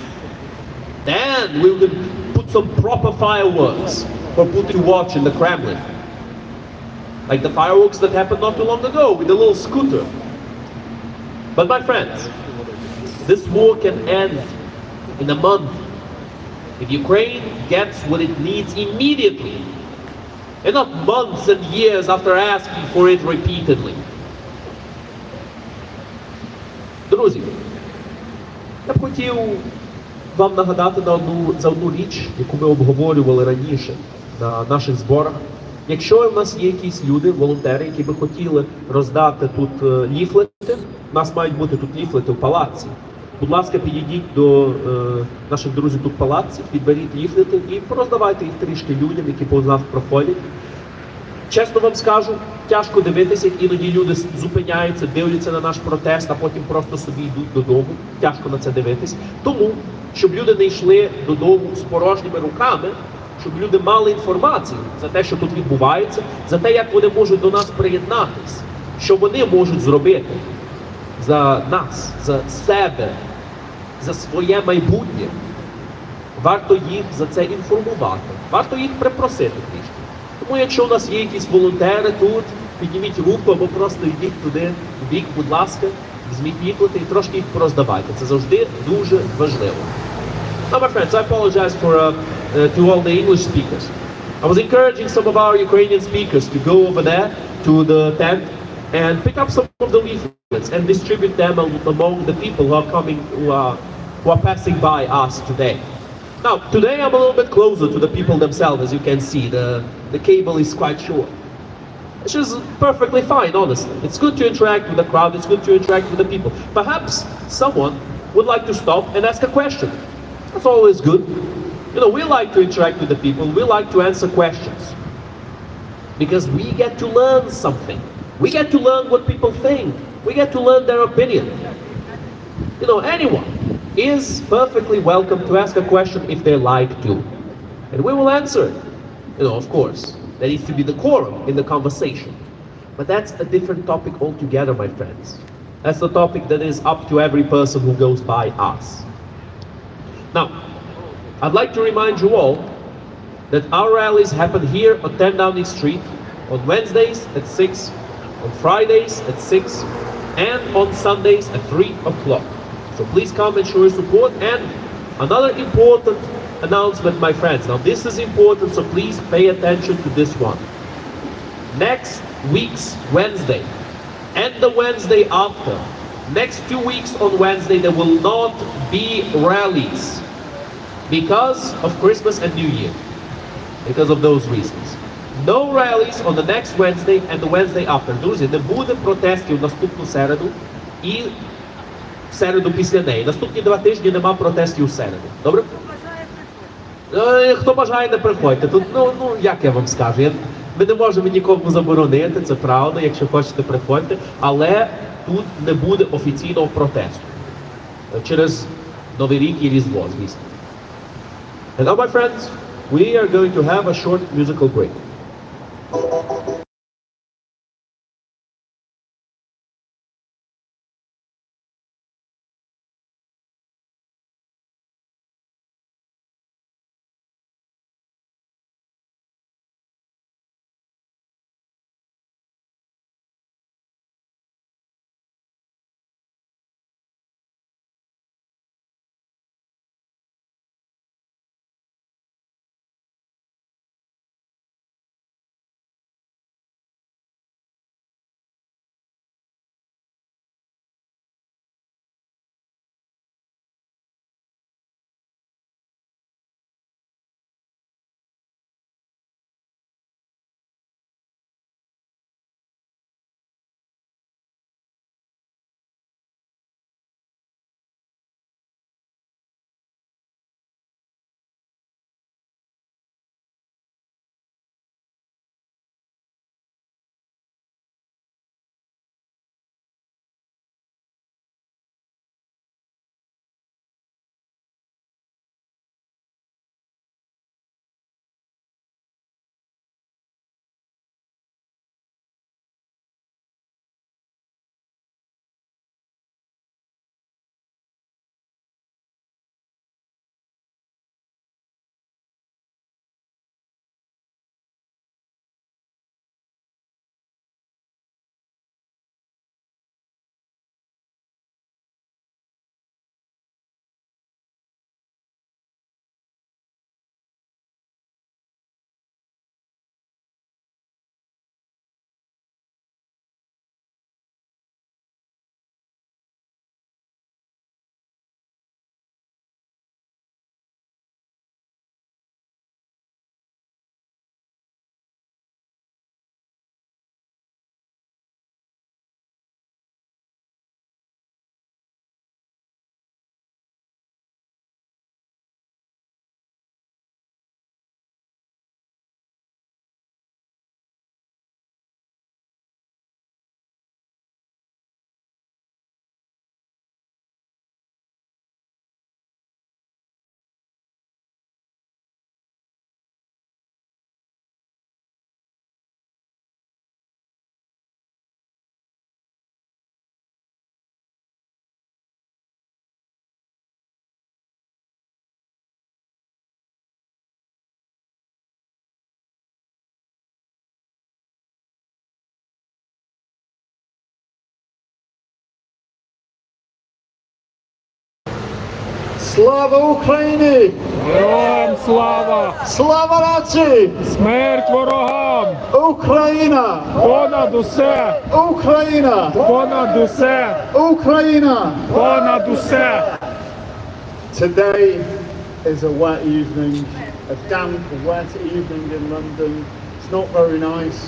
Then we would put some proper fireworks for Putin to watch in the Kremlin. Like the fireworks that happened not too long ago with the little scooter. But my friends, this war can end in a month if Ukraine gets what it needs immediately, and not months and years after asking for it repeatedly. Друзі, я б хотів вам нагадати за одну річ, яку ми обговорювали раніше на наших зборах. Якщо в нас є якісь люди, волонтери, які би хотіли роздати тут ліфлети, у нас мають бути тут ліфлети в палаці. Будь ласка, підійдіть до наших друзів тут в палаці, підберіть ліфлети і пороздавайте їх трішки людям, які повз нас проходять. Чесно вам скажу, тяжко дивитися, як іноді люди зупиняються, дивляться на наш протест, а потім просто собі йдуть додому. Тяжко на це дивитись. Тому, щоб люди не йшли додому з порожніми руками, щоб люди мали інформацію за те, що тут відбувається, за те, як вони можуть до нас приєднатись, що вони можуть зробити за нас, за себе, за своє майбутнє. Варто їх за це інформувати, варто їх припросити трішки. Тому якщо у нас є якісь волонтери тут, підніміть руку або просто йдіть туди, в бік, будь ласка, візьміть ліфлети і трошки їх пороздавайте. Це завжди дуже важливо. Now, my friends, I apologize to all the English speakers. I was encouraging some of our Ukrainian speakers to go over there to the tent and pick up some of the leaflets and distribute them among the people who are coming, who are passing by us today. Now, today I'm a little bit closer to the people themselves, as you can see. The cable is quite short, which is perfectly fine, honestly. It's good to interact with the crowd, it's good to interact with the people. Perhaps someone would like to stop and ask a question. That's always good. You know, we like to interact with the people, we like to answer questions. Because we get to learn something. We get to learn what people think. We get to learn their opinion. You know, anyone is perfectly welcome to ask a question if they like to. And we will answer it. You know, of course, there needs to be decorum in the conversation. But that's a different topic altogether, my friends. That's the topic that is up to every person who goes by us. Now, I'd like to remind you all that our rallies happen here on 10 Downing Street on Wednesdays at 6, on Fridays at 6, and on Sundays at 3 o'clock. So please come and show your support. And another important announcement, my friends. Now this is important, so please pay attention to this one. Next week's Wednesday and the Wednesday after, next 2 weeks on Wednesday, there will not be rallies because of Christmas and New Year, because of those reasons. No rallies on the next Wednesday and the Wednesday after. Друзі, не буде протестів наступну середу і середу після неї. Наступні 2 тижні нема протестів у середу. Добре? Хто бажає, не приходьте. Тут, ну, як я вам скажу, ми не можемо нікому заборонити, це правда, якщо хочете, приходьте, але тут не буде офіційного протесту. Через Новий рік і Різдво, звісно. And now, my friends, we are going to have a short musical break. Слава Україні! Героям слава! Слава нації! Смерть ворогам! Україна! Понад усе! Україна! Понад усе! Україна! Понад усе! Today is a wet evening, a damp, wet evening in London. It's not very nice,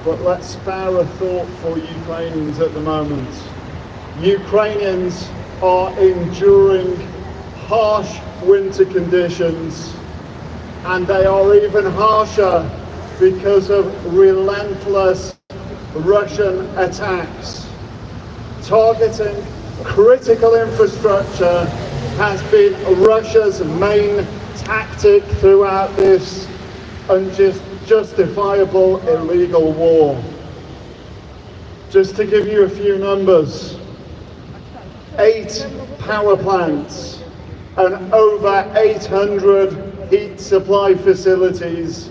but let's spare a thought for Ukrainians at the moment. Ukrainians are enduring harsh winter conditions, and they are even harsher because of relentless Russian attacks. Targeting critical infrastructure has been Russia's main tactic throughout this unjustifiable illegal war. Just to give you a few numbers, 8 power plants and over 800 heat supply facilities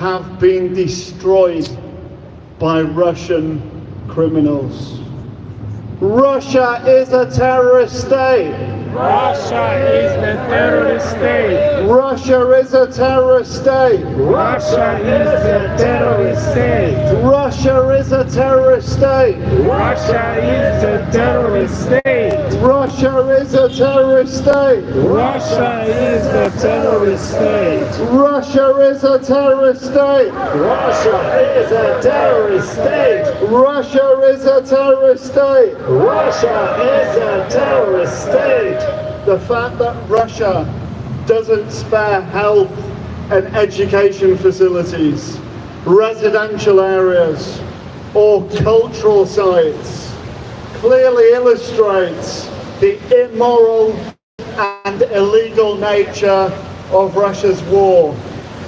have been destroyed by Russian criminals. Russia is a terrorist state. Russia is the terrorist state! Russia is a terrorist state. Russia is the terrorist state! Russia is a terrorist state. Russia is the terrorist state! Russia is a terrorist state. Russia is the terrorist state! Russia is a terrorist state. Russia is a terrorist state! Russia is a terrorist state. Russia is a terrorist state! The fact that Russia doesn't spare health and education facilities, residential areas, or cultural sites clearly illustrates the immoral and illegal nature of Russia's war.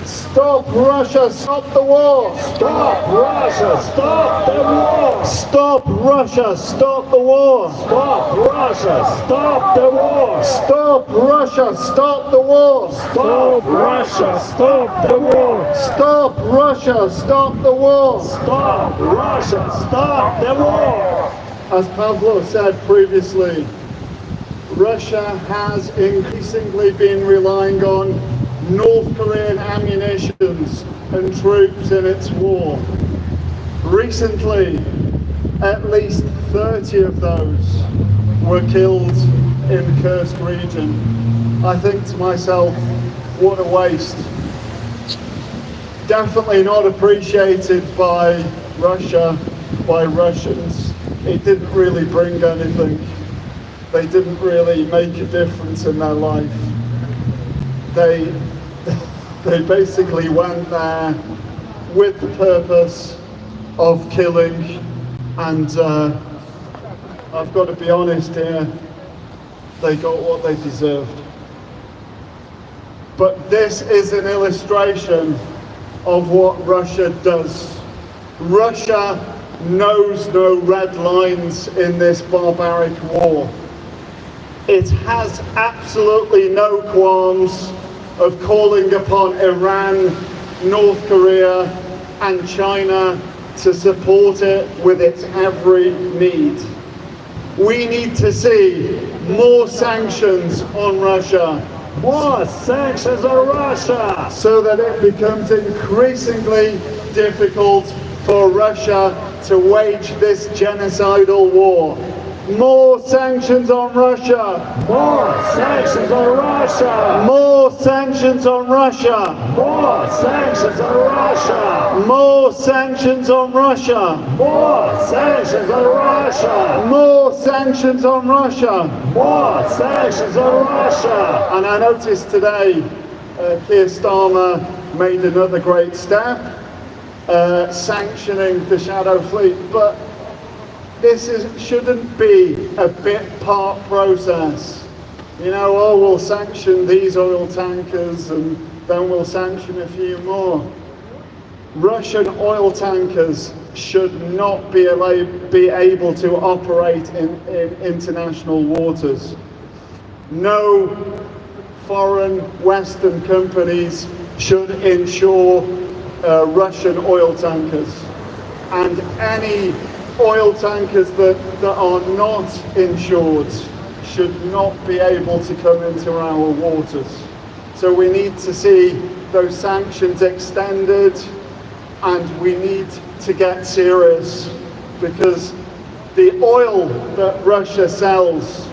Stop Russia, stop the war! Stop Russia! Stop the war! Stop Russia, stop the war! Stop Russia! Stop the war! Stop Russia, stop the war! Stop Russia! Stop the war! Stop Russia, stop the war! Stop Russia! Stop the war! As Pavlo said previously, Russia has increasingly been relying on North Korean ammunitions and troops in its war. Recently, at least 30 of those were killed in the Kursk region. I think to myself, what a waste. Definitely not appreciated by Russia, by Russians. It didn't really bring anything. They didn't really make a difference in their life. They basically went there with the purpose of killing, and I've got to be honest here, they got what they deserved. But this is an illustration of what Russia does. Russia knows no red lines in this barbaric war. It has absolutely no qualms of calling upon Iran, North Korea and China to support it with its every need. We need to see more sanctions on Russia. More sanctions on Russia! So that it becomes increasingly difficult for Russia to wage this genocidal war. More sanctions on Russia! More sanctions on Russia! More sanctions on Russia! More sanctions on Russia! More sanctions on Russia! More sanctions on Russia! More sanctions on Russia! More sanctions on Russia! And I noticed today, Keir Starmer made another great step, sanctioning the shadow fleet, but this shouldn't be a bit-part process. You know, oh, we'll sanction these oil tankers and then we'll sanction a few more. Russian oil tankers should not be able to operate in international waters. No foreign Western companies should insure Russian oil tankers. And any oil tankers that are not insured should not be able to come into our waters. So we need to see those sanctions extended, and we need to get serious, because the oil that Russia sells,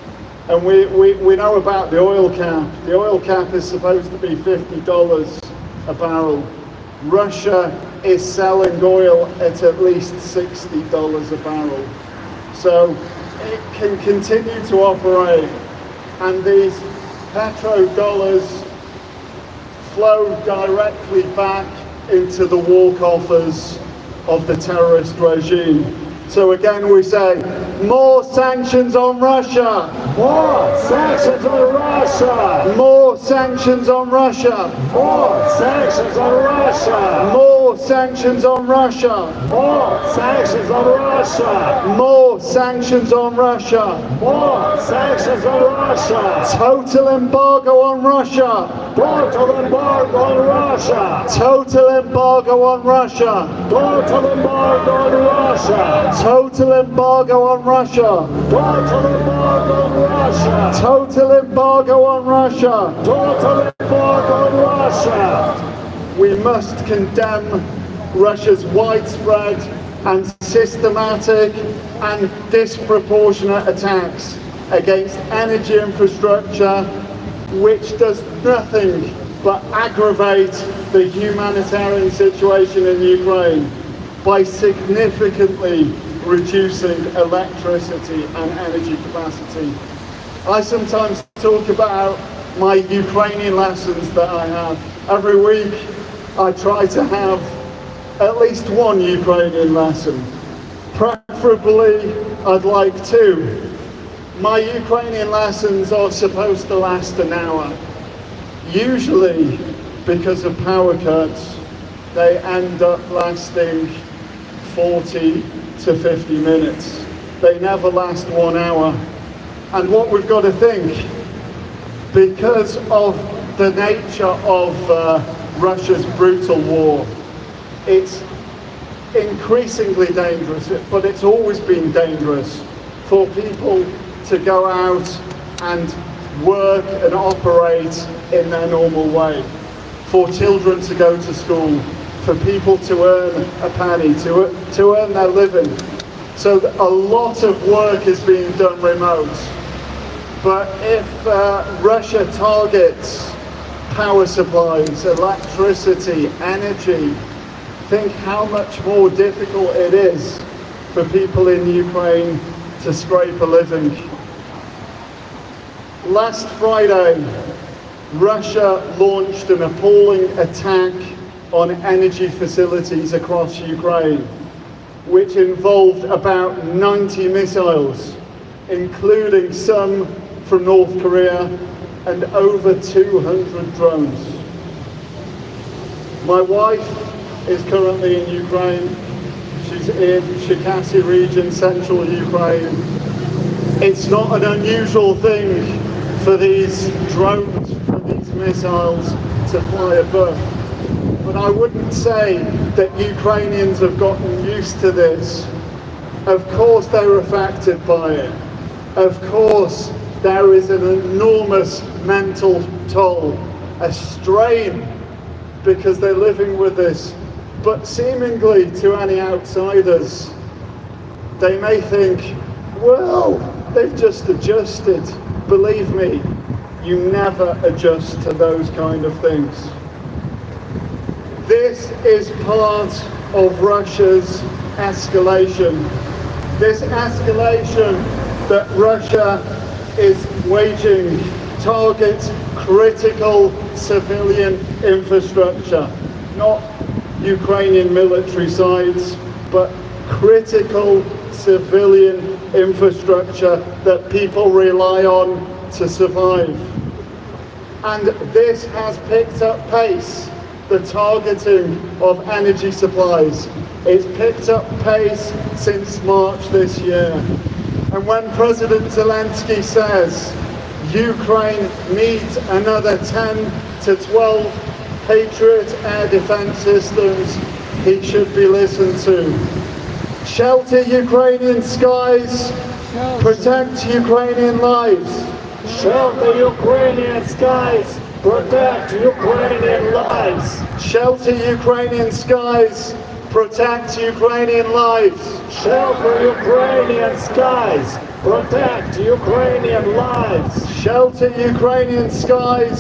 and we know about the oil cap. The oil cap is supposed to be $50 a barrel. Russia is selling oil at least $60 a barrel. So it can continue to operate, and these petrodollars flow directly back into the war coffers of the terrorist regime. So again we say, more sanctions on Russia! More sanctions on Russia! More sanctions on Russia! More sanctions on Russia! More sanctions on Russia! More sanctions on Russia! More sanctions on Russia! More sanctions on Russia! Total embargo on Russia! Total embargo on Russia! Total embargo on Russia! Total embargo on Russia! Total embargo on Russia! Total embargo on Russia! Total embargo on Russia! Total embargo on Russia! We must condemn Russia's widespread and systematic and disproportionate attacks against energy infrastructure, which does nothing but aggravate the humanitarian situation in Ukraine by significantly reducing electricity and energy capacity. I sometimes talk about my Ukrainian lessons that I have. Every week I try to have at least one Ukrainian lesson. Preferably I'd like two. My Ukrainian lessons are supposed to last an hour. Usually, because of power cuts, they end up lasting 40 to 50 minutes. They never last 1 hour. And what we've got to think, because of the nature of Russia's brutal war, it's increasingly dangerous, but it's always been dangerous for people to go out and work and operate in their normal way, for children to go to school, for people to earn a penny, to earn their living. So a lot of work is being done remote. But if Russia targets power supplies, electricity, energy, think how much more difficult it is for people in Ukraine to scrape a living. Last Friday, Russia launched an appalling attack on energy facilities across Ukraine, which involved about 90 missiles, including some from North Korea and over 200 drones. My wife is currently in Ukraine. She's in Cherkasy region, central Ukraine. It's not an unusual thing for these drones, for these missiles to fly above. But I wouldn't say that Ukrainians have gotten used to this. Of course they're affected by it. Of course there is an enormous mental toll, a strain, because they're living with this. But seemingly to any outsiders, they may think, well, they've just adjusted. Believe me, you never adjust to those kind of things. This is part of Russia's escalation. This escalation that Russia is waging targets critical civilian infrastructure, not Ukrainian military sites, but critical civilian infrastructure that people rely on to survive. And this has picked up pace, the targeting of energy supplies. It's picked up pace since March this year. And when President Zelensky says Ukraine needs another 10 to 12 Patriot air defense systems, he should be listened to. Shelter Ukrainian skies, protect Ukrainian lives. Shelter Ukrainian skies, protect Ukrainian lives. Shelter Ukrainian skies, protect Ukrainian lives. Shelter Ukrainian skies, protect Ukrainian lives. Shelter Ukrainian skies,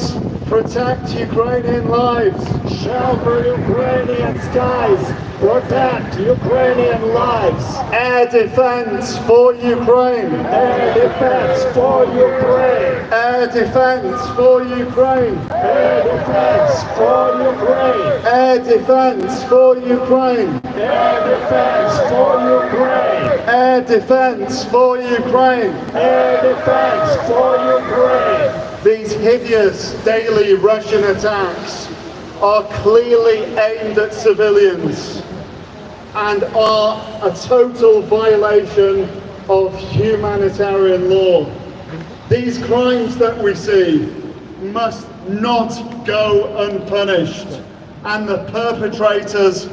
protect Ukrainian lives. Shelter Ukrainian skies, protect Ukrainian lives. Air defense for Ukraine. Air defense for Ukraine. Air defense for Ukraine. Air defense for Ukraine. Air defense for Ukraine. Air defense for Ukraine. Air defense for Ukraine. Air defense for Ukraine. These hideous daily Russian attacks are clearly aimed at civilians and are a total violation of humanitarian law. These crimes that we see must not go unpunished, and the perpetrators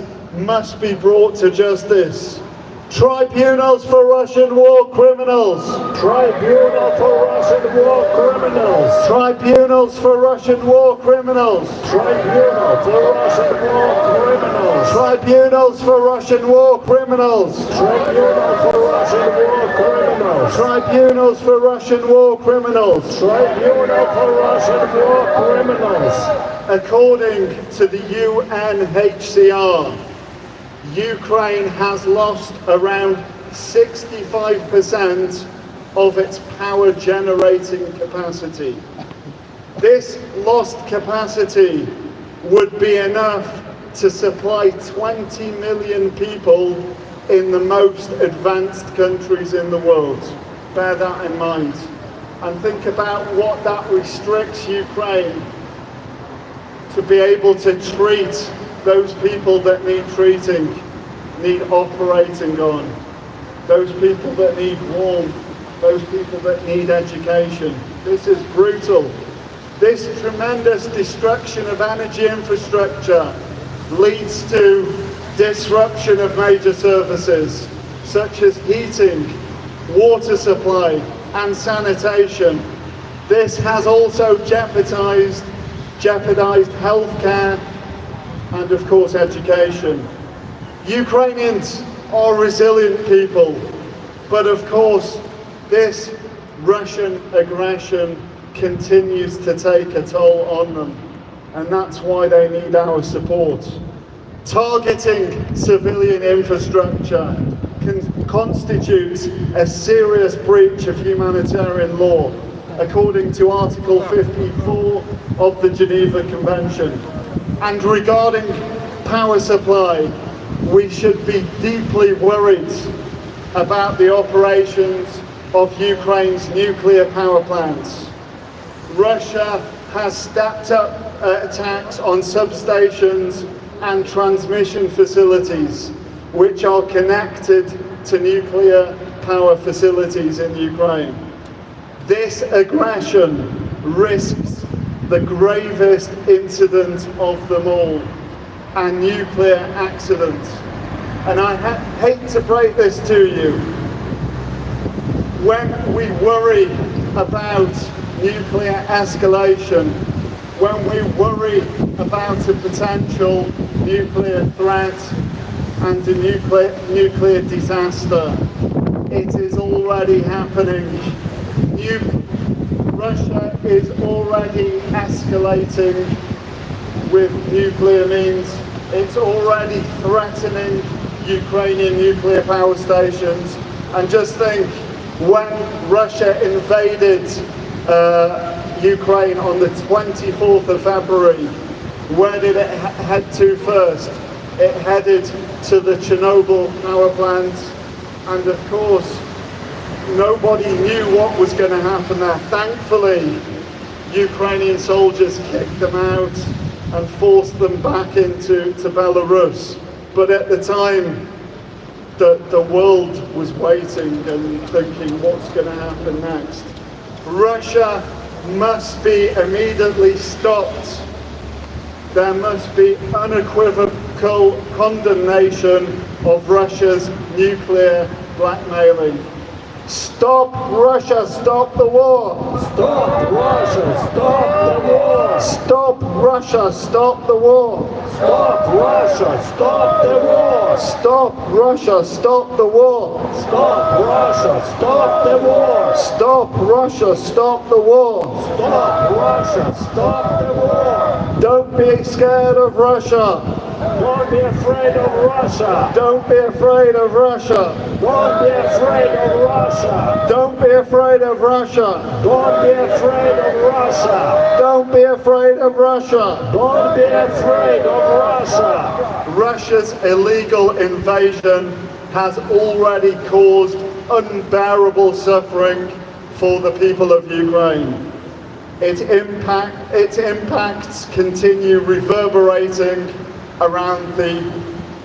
must be brought to justice. Tribunals for Russian war criminals. Tribunal for Russian war criminals. Tribunals for Russian war criminals. Tribunal for Russian war criminals. Tribunals for Russian war criminals. Tribunal for Russian war criminals. Tribunals for Russian war criminals. Tribunal for Russian war criminals. According to the UNHCR, Ukraine has lost around 65% of its power generating capacity. This lost capacity would be enough to supply 20 million people in the most advanced countries in the world. Bear that in mind. And think about what that restricts Ukraine to be able to treat those people that need treating, need operating on, those people that need warmth, those people that need education. This is brutal. This tremendous destruction of energy infrastructure leads to disruption of major services such as heating, water supply and sanitation. This has also jeopardized healthcare and of course education. Ukrainians are resilient people, but of course this Russian aggression continues to take a toll on them, and that's why they need our support. Targeting civilian infrastructure constitutes a serious breach of humanitarian law, according to Article 54 of the Geneva Convention. And regarding power supply, we should be deeply worried about the operations of Ukraine's nuclear power plants. Russia has stepped up attacks on substations and transmission facilities which are connected to nuclear power facilities in Ukraine. This aggression risks the gravest incident of them all, a nuclear accident. And I hate to break this to you. When we worry about nuclear escalation, when we worry about a potential nuclear threat and a nuclear disaster, it is already happening. Russia is already escalating with nuclear means. It's already threatening Ukrainian nuclear power stations. And just think, when Russia invaded Ukraine on the 24th of February, where did it head to first? It headed to the Chernobyl power plant, and of course nobody knew what was going to happen there. Thankfully, Ukrainian soldiers kicked them out and forced them back into Belarus. But at the time, the world was waiting and thinking, what's going to happen next? Russia must be immediately stopped. There must be unequivocal condemnation of Russia's nuclear blackmailing. Stop Russia, stop the war! Stop Russia, stop the war! Stop Russia, stop the war! Stop Russia, stop the war! Stop Russia, stop the war! Stop Russia, stop the war! Stop Russia, stop the war! Stop Russia, stop the war! Don't be scared of Russia! Don't be afraid of Russia! Don't be afraid of Russia! Don't be afraid of Russia! Don't be afraid of Russia! Don't be afraid of Russia! Don't be afraid of Russia! Don't be afraid of Russia! Russia's illegal invasion has already caused unbearable suffering for the people of Ukraine. Its impacts continue reverberating around the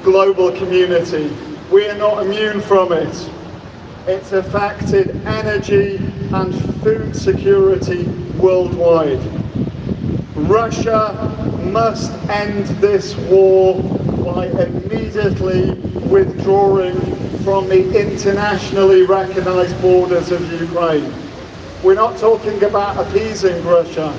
global community. We are not immune from it. It's affected energy and food security worldwide. Russia must end this war by immediately withdrawing from the internationally recognized borders of Ukraine. We're not talking about appeasing Russia,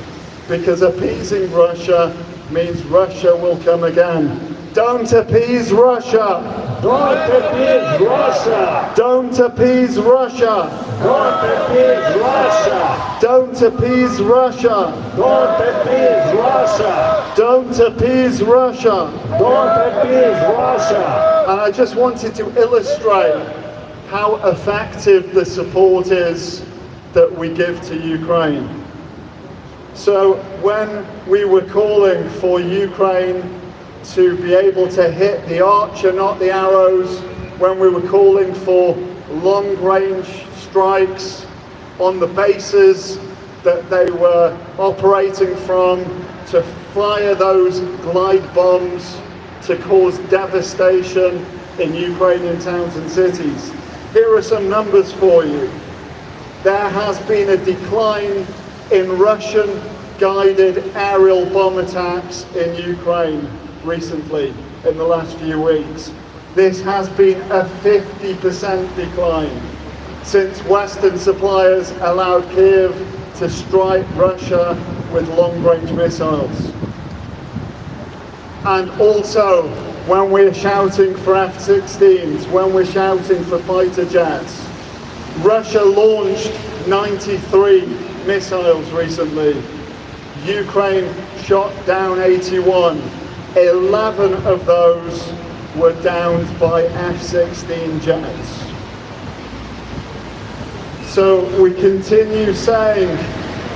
because appeasing Russia means Russia will come again. Don't appease Russia! Don't appease Russia! Don't appease Russia! Don't appease Russia! Don't appease Russia! Don't appease Russia! Don't appease Russia! Don't appease Russia! And I just wanted to illustrate how effective the support is that we give to Ukraine. So when we were calling for Ukraine to be able to hit the archer, not the arrows, when we were calling for long-range strikes on the bases that they were operating from, to fire those glide bombs to cause devastation in Ukrainian towns and cities. Here are some numbers for you. There has been a decline in Russian-guided aerial bomb attacks in Ukraine recently, in the last few weeks. This has been a 50% decline since Western suppliers allowed Kiev to strike Russia with long-range missiles. And also, when we're shouting for F-16s, when we're shouting for fighter jets, Russia launched 93 missiles recently. Ukraine shot down 81. 11 of those were downed by F-16 jets. So we continue saying,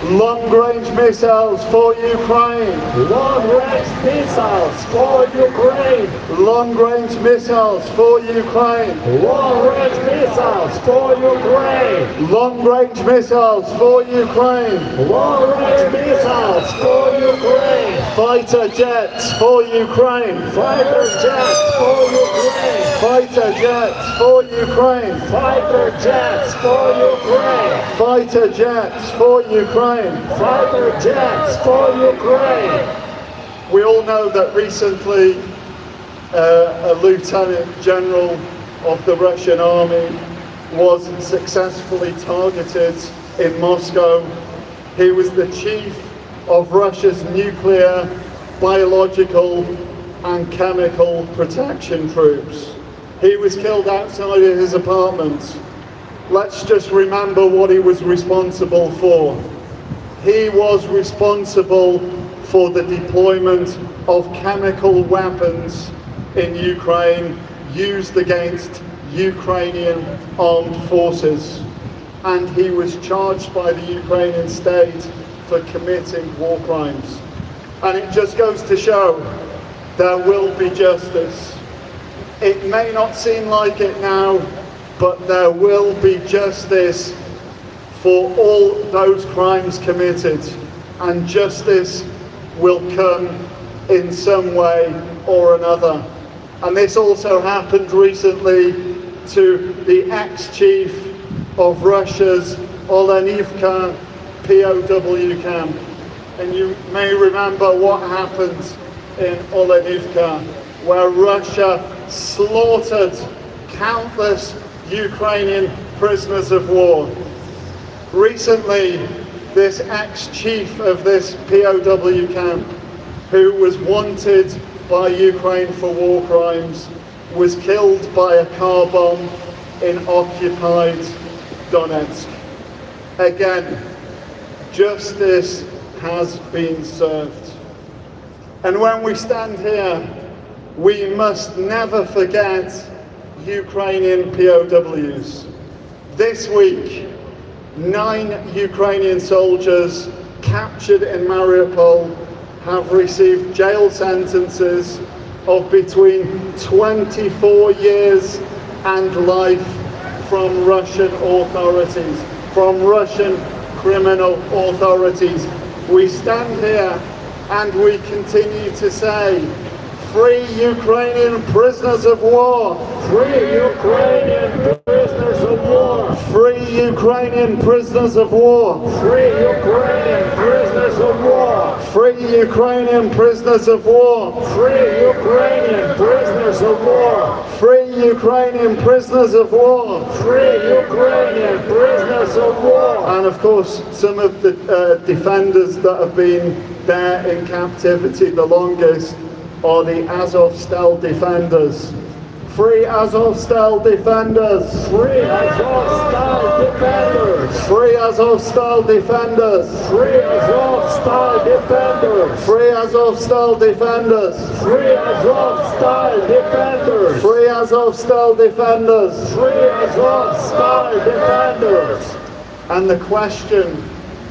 long-range missiles for Ukraine. Long-range missiles for Ukraine. Long-range missiles for Ukraine. Long-range missiles for Ukraine. Long-range missiles for Ukraine. Long-range missiles for Ukraine. Fighter jets for Ukraine. Fighter jets for Ukraine. Fighter jets for Ukraine. Fighter jets for Ukraine. Fighter jets for Ukraine. Fighter jets for Ukraine. We all know that recently a lieutenant general of the Russian army was successfully targeted in Moscow. He was the chief of Russia's nuclear, biological and chemical protection troops. He was killed outside of his apartment. Let's just remember what he was responsible for. He was responsible for the deployment of chemical weapons in Ukraine used against Ukrainian armed forces. And he was charged by the Ukrainian state for committing war crimes. And it just goes to show there will be justice. It may not seem like it now, but there will be justice for all those crimes committed, and justice will come in some way or another. And this also happened recently to the ex-chief of Russia's Olenivka POW camp. And you may remember what happened in Olenivka, where Russia slaughtered countless Ukrainian prisoners of war. Recently, this ex-chief of this POW camp, who was wanted by Ukraine for war crimes, was killed by a car bomb in occupied Donetsk. Again, justice has been served. And when we stand here, we must never forget Ukrainian POWs. This week, 9 Ukrainian soldiers captured in Mariupol have received jail sentences of between 24 years and life from Russian authorities, from Russian criminal authorities. We stand here and we continue to say, free Ukrainian prisoners of war! Free Ukrainian prisoners of war! Free Ukrainian prisoners of war! Free Ukrainian prisoners of war! Free Ukrainian prisoners of war! Free Ukrainian prisoners of war! Free Ukrainian prisoners of war! Free Ukrainian prisoners of war! And of course, some of the defenders that have been there in captivity the longest are the Azovstal defenders. Free Azovstal defenders! Free Azovstal defenders! Free Azovstal defenders! Free Azovstal defenders! Free Azovstal defenders! Free Azovstal defenders! Free Azovstal defenders! Free Azovstal defenders! And the question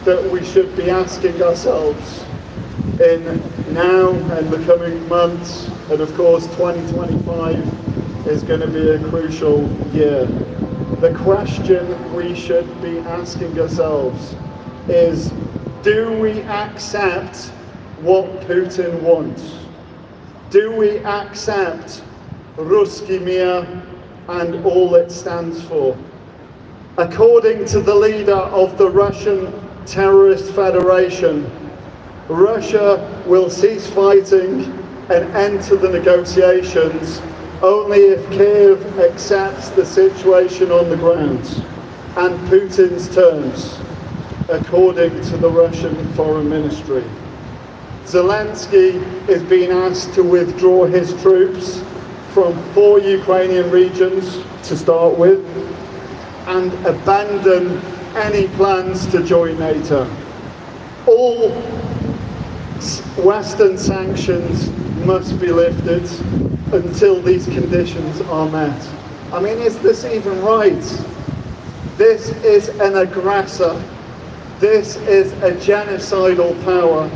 that we should be asking ourselves in now and the coming months, and of course 2025 is going to be a crucial year. The question we should be asking ourselves is, do we accept what Putin wants? Do we accept Ruski Mir and all it stands for? According to the leader of the Russian Terrorist Federation, Russia will cease fighting and enter the negotiations only if Kiev accepts the situation on the ground and Putin's terms, according to the Russian Foreign Ministry. Zelensky is being asked to withdraw his troops from 4 Ukrainian regions to start with and abandon any plans to join NATO. All Western sanctions must be lifted until these conditions are met. I mean, is this even right? This is an aggressor. This is a genocidal power.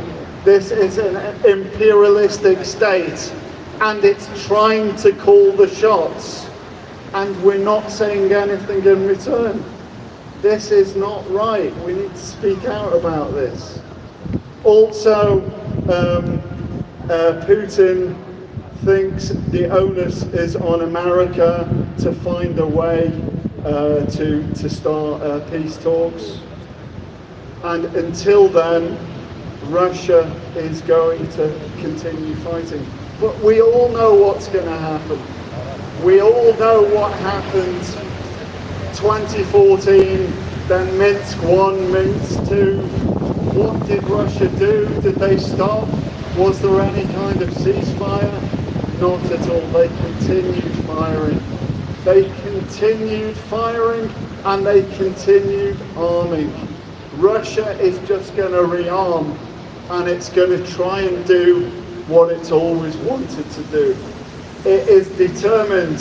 This is an imperialistic state, and it's trying to call the shots, and we're not saying anything in return. This is not right. We need to speak out about this. Also, Putin thinks the onus is on America to find a way to start peace talks. And until then, Russia is going to continue fighting. But we all know what's going to happen. We all know what happened 2014, then Minsk 1, Minsk 2. What did Russia do? Did they stop? Was there any kind of ceasefire? Not at all. They continued firing. They continued firing and they continued arming. Russia is just going to rearm and it's going to try and do what it's always wanted to do. It is determined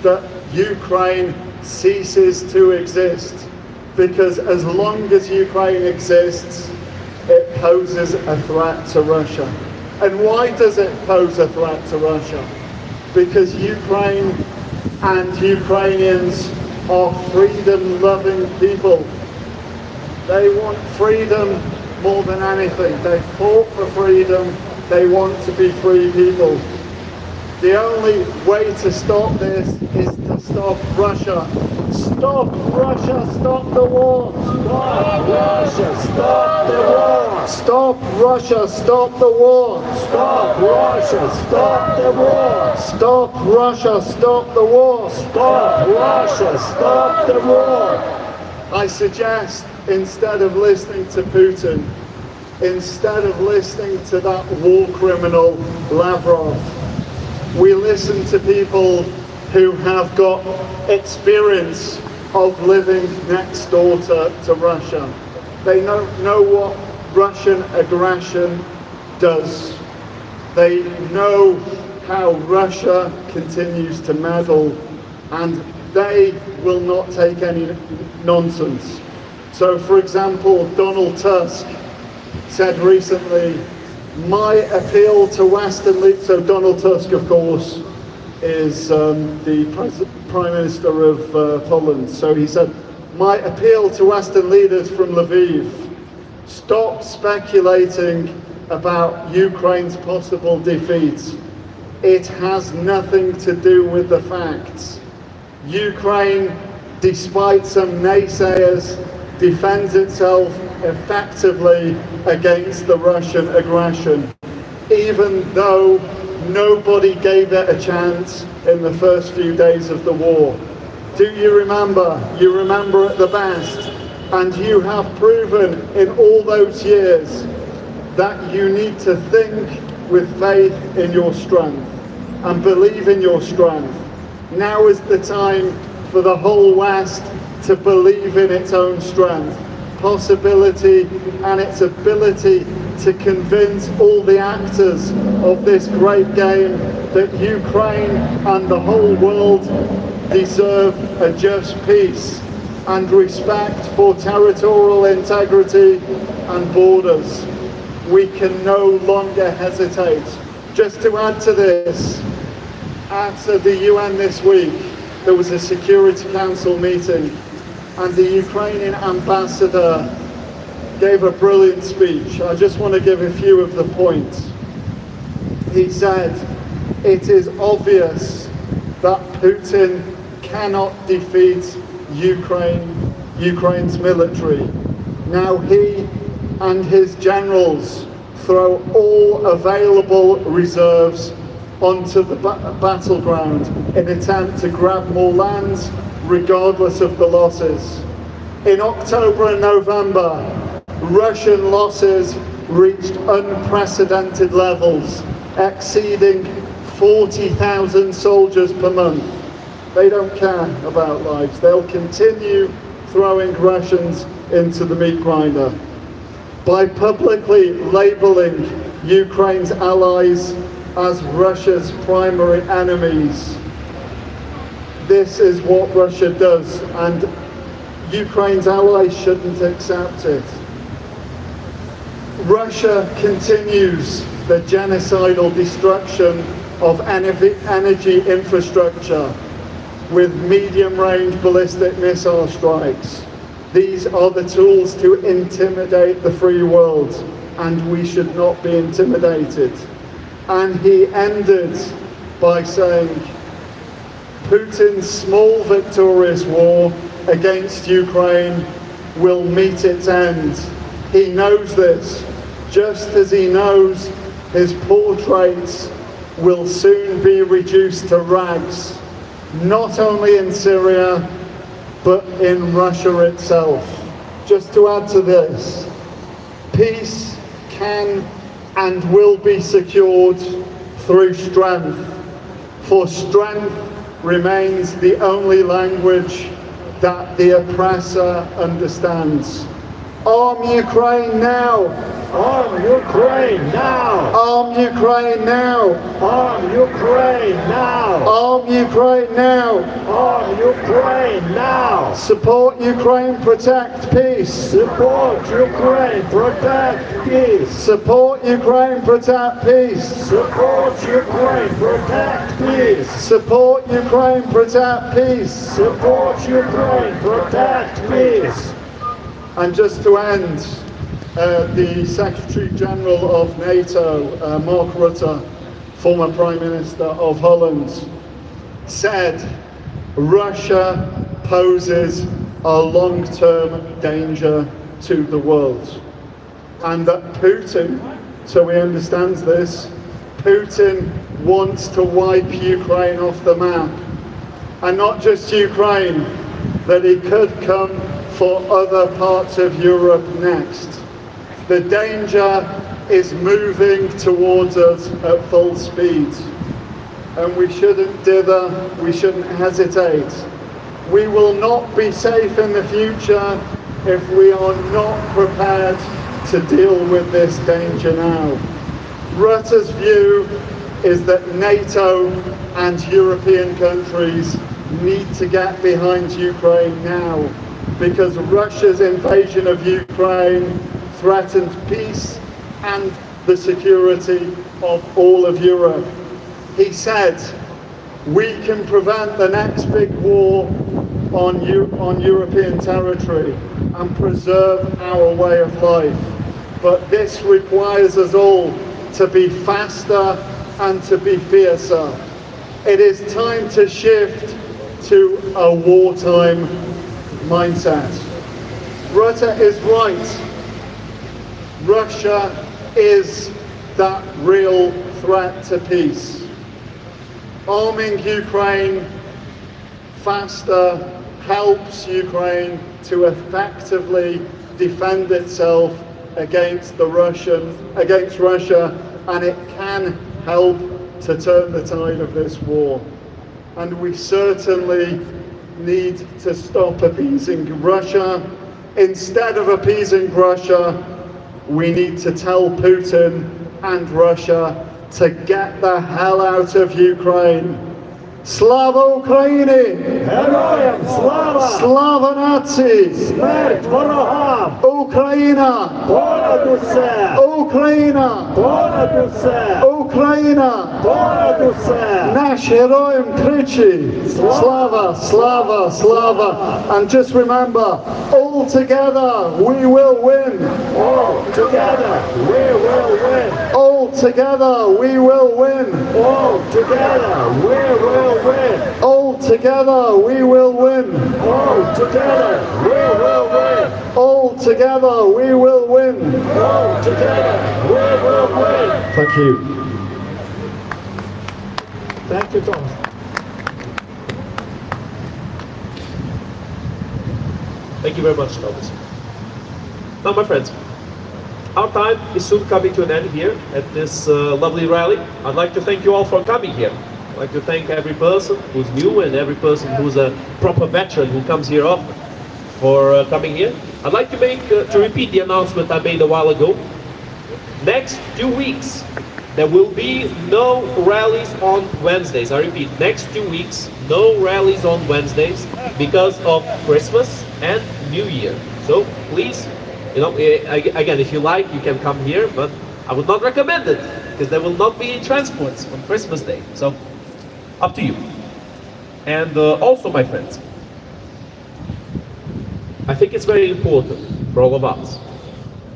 that Ukraine ceases to exist, because as long as Ukraine exists, it poses a threat to Russia. And why does it pose a threat to Russia? Because Ukraine and Ukrainians are freedom-loving people. They want freedom more than anything. They fought for freedom. They want to be free people. The only way to stop this is to stop Russia Stop Russia, stop the war. Stop Russia, stop the war. Stop Russia, stop the war. Stop Russia, stop the war. Stop Russia, stop the war. Stop Russia, stop the war. I suggest, instead of listening to Putin, instead of listening to that war criminal Lavrov, we listen to people who have got experience of living next door to Russia. They know what Russian aggression does. They know how Russia continues to meddle, and they will not take any nonsense. So, for example, Donald Tusk said recently, my appeal to Western leaders, so Donald Tusk, of course, is the Prime Minister of Holland. So he said, my appeal to Western leaders from Lviv, stop speculating about Ukraine's possible defeat. It has nothing to do with the facts. Ukraine, despite some naysayers, defends itself effectively against the Russian aggression, even though nobody gave it a chance in the first few days of the war. Do you remember? You remember it the best. And you have proven in all those years that you need to think with faith in your strength and believe in your strength. Now is the time for the whole West to believe in its own strength, possibility, and its ability to convince all the actors of this great game that Ukraine and the whole world deserve a just peace and respect for territorial integrity and borders. We can no longer hesitate. Just to add to this, at the UN this week, there was a Security Council meeting, and the Ukrainian ambassador gave a brilliant speech. I just want to give a few of the points. He said, it is obvious that Putin cannot defeat Ukraine's military. Now he and his generals throw all available reserves onto the battleground in an attempt to grab more lands regardless of the losses. In October and November, Russian losses reached unprecedented levels, exceeding 40,000 soldiers per month. They don't care about lives. They'll continue throwing Russians into the meat grinder. By publicly labeling Ukraine's allies as Russia's primary enemies, this is what Russia does, and Ukraine's allies shouldn't accept it. Russia continues the genocidal destruction of energy infrastructure with medium-range ballistic missile strikes. These are the tools to intimidate the free world, and we should not be intimidated. And he ended by saying, Putin's small victorious war against Ukraine will meet its end. He knows this, just as he knows his poor traits will soon be reduced to rags, not only in Syria, but in Russia itself. Just to add to this, peace can and will be secured through strength, for strength remains the only language that the oppressor understands. Arm Ukraine now! Arm Ukraine now! Arm Ukraine now! Arm Ukraine now! Arm Ukraine now! Arm Ukraine now! Support Ukraine, protect peace! Support Ukraine, protect peace! Support Ukraine, protect peace! Support Ukraine, protect peace! Support Ukraine, protect peace! Support Ukraine, protect peace! And just to end, the Secretary General of NATO, Mark Rutte, former Prime Minister of Holland, said, Russia poses a long-term danger to the world. And that Putin, so he understands this, Putin wants to wipe Ukraine off the map. And not just Ukraine, that he could come for other parts of Europe next. The danger is moving towards us at full speed. And we shouldn't dither, we shouldn't hesitate. We will not be safe in the future if we are not prepared to deal with this danger now. Rutte's view is that NATO and European countries need to get behind Ukraine now, because Russia's invasion of Ukraine threatens peace and the security of all of Europe. He said, we can prevent the next big war on European territory and preserve our way of life. But this requires us all to be faster and to be fiercer. It is time to shift to a wartime mindset. Rutte is right. Russia is that real threat to peace. Arming Ukraine faster helps Ukraine to effectively defend itself against Russia, and it can help to turn the tide of this war. And we certainly need to stop appeasing Russia. Instead of appeasing Russia, we need to tell Putin and Russia to get the hell out of Ukraine. Slava Ukraini! Героям слава! Slava Nazi! Смерть ворогам! Україна! Понад усе! Україна! Понад усе! Україна! Понад усе! Наш героям кричи! Slava, Slava, Slava! And just remember, all together we will win! All together we will win! All together we will win! All together we will win! All together we will win! All together we will win! All together we will win! All together we will win! Thank you. Thank you, Thomas. Thank you very much, Thomas. Now, my friends, our time is soon coming to an end here at this lovely rally. I'd like to thank you all for coming here. I'd like to thank every person who's new and every person who's a proper veteran who comes here often for coming here. I'd like to repeat the announcement I made a while ago. Next 2 weeks, there will be no rallies on Wednesdays. I repeat, next 2 weeks, no rallies on Wednesdays because of Christmas and New Year. So please, again, if you like, you can come here, but I would not recommend it because there will not be transports on Christmas Day. So up to you. And also, my friends, I think it's very important for all of us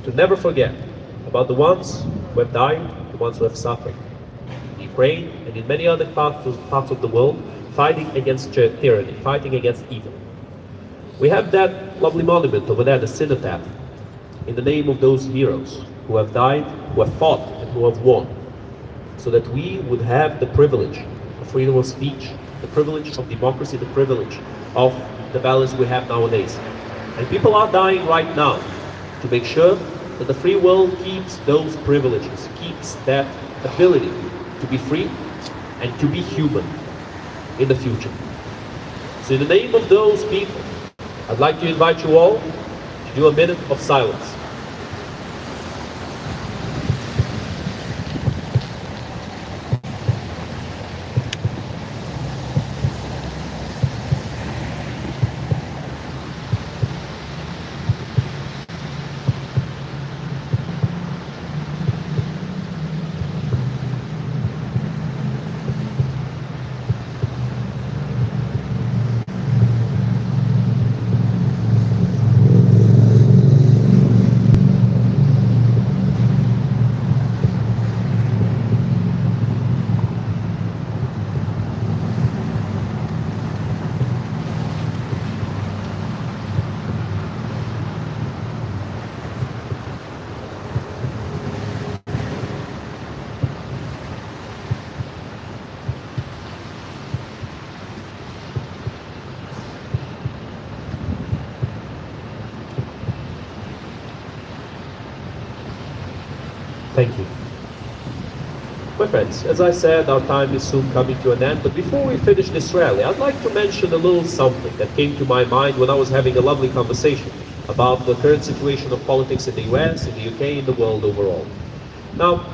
to never forget about the ones who have died, the ones who have suffered in Ukraine and in many other parts of the world, fighting against tyranny, fighting against evil. We have that lovely monument over there, the cenotaph, in the name of those heroes who have died, who have fought, and who have won, so that we would have the privilege of freedom of speech, the privilege of democracy, the privilege of the values we have nowadays. And people are dying right now to make sure that the free world keeps those privileges, keeps that ability to be free and to be human in the future. So in the name of those people, I'd like to invite you all to do a minute of silence. Thank you. My friends, as I said, our time is soon coming to an end, but before we finish this rally, I'd like to mention a little something that came to my mind when I was having a lovely conversation about the current situation of politics in the US, in the UK, in the world overall. Now,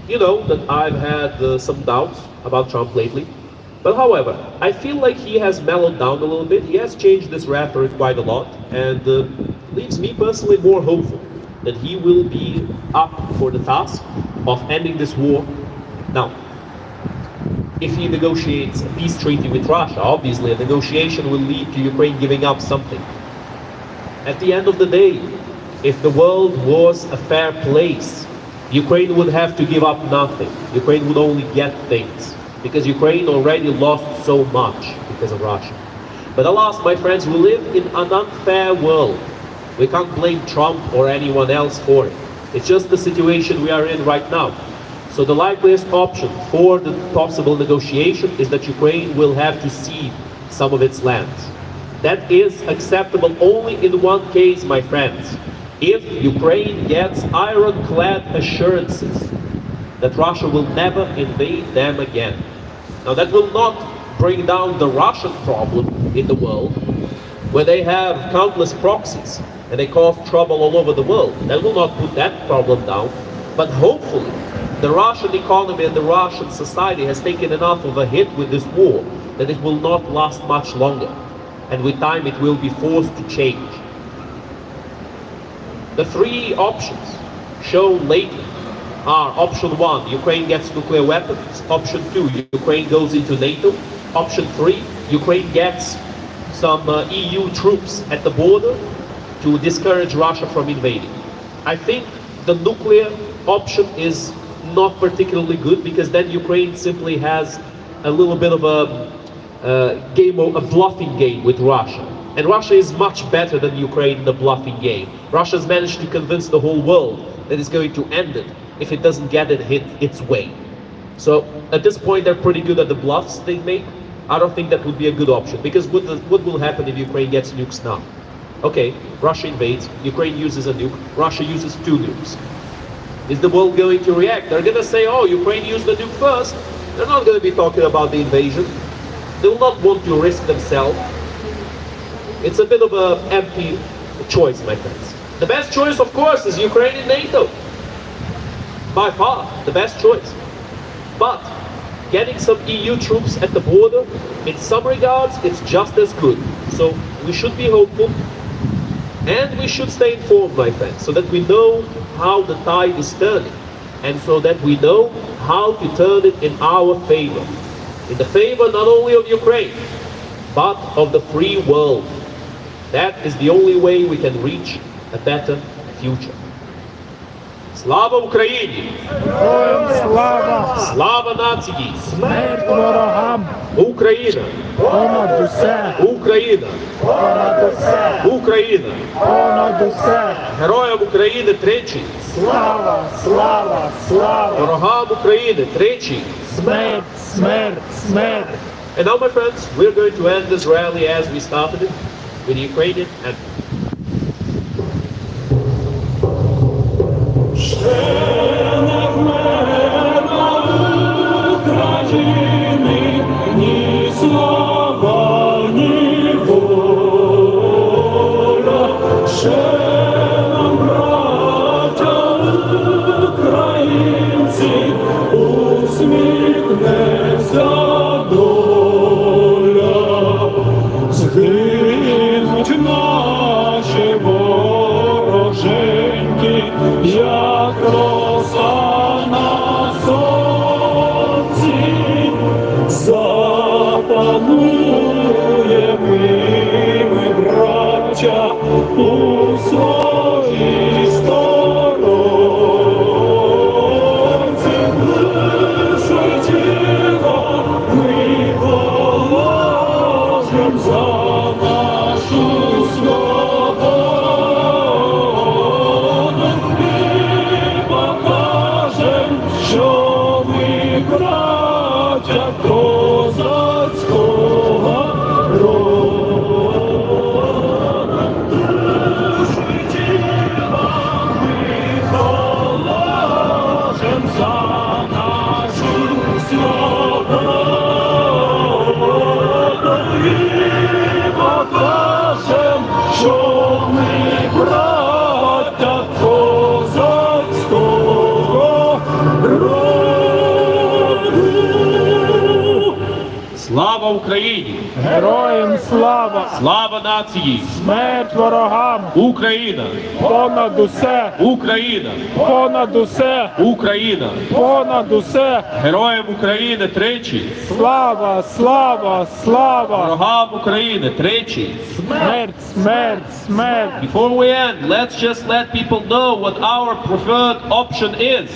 you know that I've had some doubts about Trump lately, but however, I feel like he has mellowed down a little bit. He has changed this rhetoric quite a lot, and leaves me personally more hopeful that he will be up for the task of ending this war. Now, if he negotiates a peace treaty with Russia, obviously a negotiation will lead to Ukraine giving up something. At the end of the day, if the world was a fair place, Ukraine would have to give up nothing. Ukraine would only get things, because Ukraine already lost so much because of Russia. But alas, my friends, we live in an unfair world. We can't blame Trump or anyone else for it. It's just the situation we are in right now. So the likeliest option for the possible negotiation is that Ukraine will have to cede some of its lands. That is acceptable only in one case, my friends. If Ukraine gets ironclad assurances that Russia will never invade them again. Now that will not bring down the Russian problem in the world, where they have countless proxies and they cause trouble all over the world. That will not put that problem down, but hopefully the Russian economy and the Russian society has taken enough of a hit with this war that it will not last much longer. And with time it will be forced to change. The three options shown lately are: option 1, Ukraine gets nuclear weapons; option 2, Ukraine goes into NATO; option 3, Ukraine gets some EU troops at the border to discourage Russia from invading. I think the nuclear option is not particularly good, because then Ukraine simply has a little bit of a bluffing game with Russia. And Russia is much better than Ukraine in the bluffing game. Russia's managed to convince the whole world that it's going to end it if it doesn't get it hit its way. So at this point they're pretty good at the bluffs they make. I don't think that would be a good option, because what will happen if Ukraine gets nukes now? Okay, Russia invades, Ukraine uses a nuke, Russia uses 2 nukes. Is the world going to react? They're going to say, oh, Ukraine used the nuke first. They're not going to be talking about the invasion. They will not want to risk themselves. It's a bit of an empty choice, my friends. The best choice, of course, is Ukraine in NATO. By far, the best choice. But getting some EU troops at the border, in some regards, it's just as good. So we should be hopeful, and we should stay informed, my friends, so that we know how the tide is turning, and so that we know how to turn it in our favor. In the favor not only of Ukraine, but of the free world. That is the only way we can reach a better future. Slava Ukraini! Слава! Slava naciji! Смерть ворогам! Україна! Понад усе! Україна! Понад усе! Україна! Понад усе! Героям України тричі! Слава! Слава! Слава! Ворогам України тричі! Смерть! Смерть! Смерть! And now, my friends, we're going to end this rally as we started it, with the Ukrainian anthem. Ні слава, ні воля, ще нам, браття українці, усміхнеться доля. Згинуть наші вороженьки, як роса на сонці. Запануємо ми, браття, у своїй сторонці. Лише тіло ми положим за нашу свободу і покажем, що ми браття козацького роду. Лише тіло Україні! Героям слава! Слава нації! Смерть ворогам! Україна! Понад усе! Україна! Понад усе! Україна! Понад усе! Героям України тричі! Слава! Слава! Слава! Ворогам України тричі! Смерть! Смерть! Смерть! Before we end, let's just let people know what our preferred option is.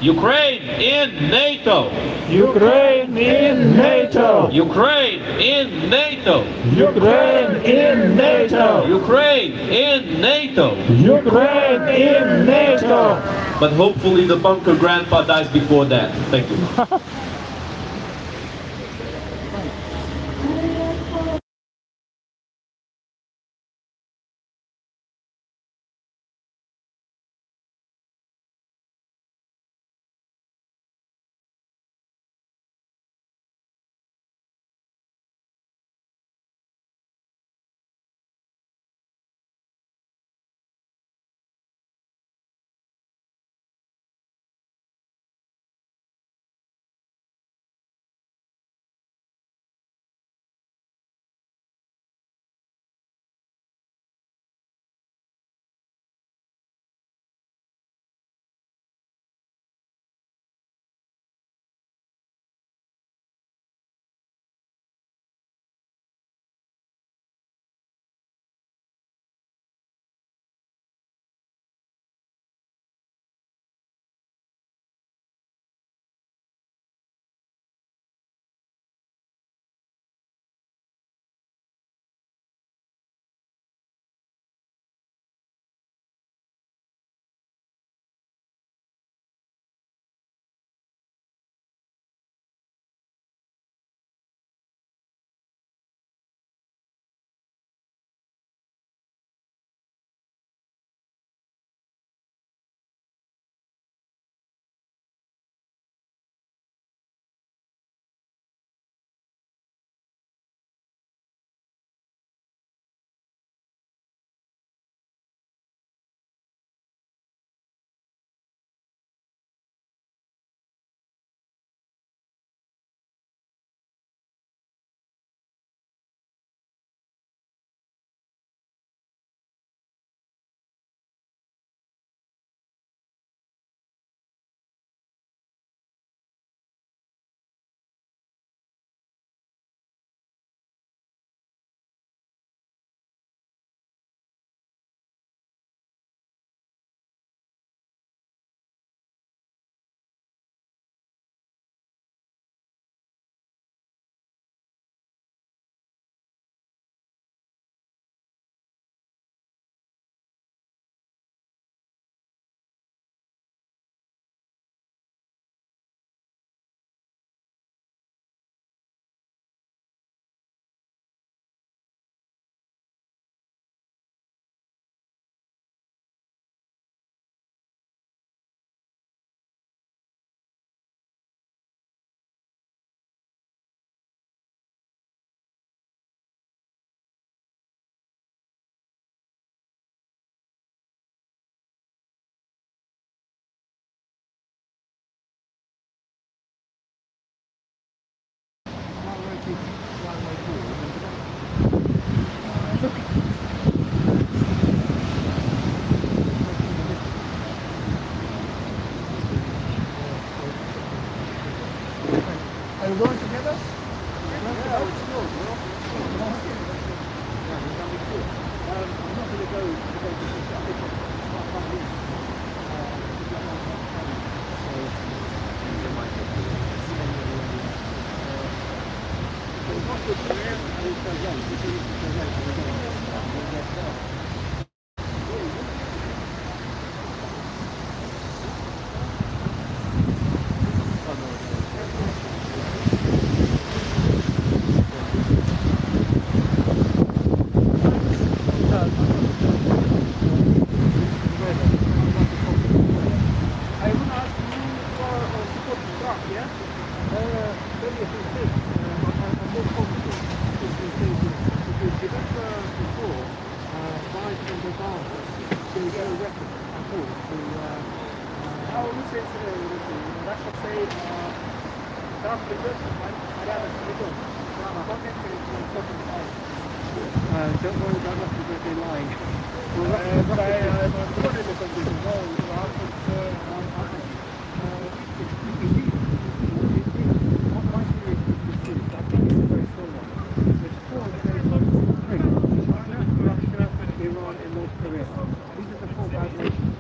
Ukraine in NATO! Ukraine in NATO! Ukraine in NATO! Ukraine in NATO! Ukraine in NATO! Ukraine in NATO! But hopefully the bunker grandpa dies before that. Thank you. Порядок Don't worry about what you're going to be lying. Iran and North Korea. These are the four bad nations.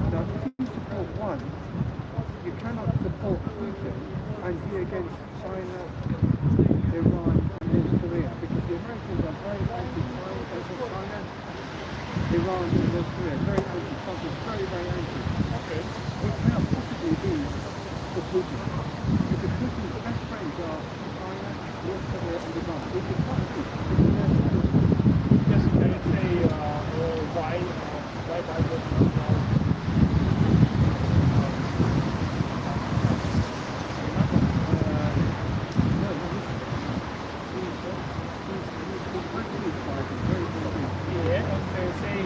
Now, if you support one, you cannot support Putin and be against China, Iran, and North Korea, because the Americans are very anti-China, China, Iran, and North Korea. Very anti-Trump, very, very anti. Okay. We cannot possibly be for Putin, because Putin's best friends are China, North Korea, and Iran. We can possibly Just can you say why that was now? Yeah, and they say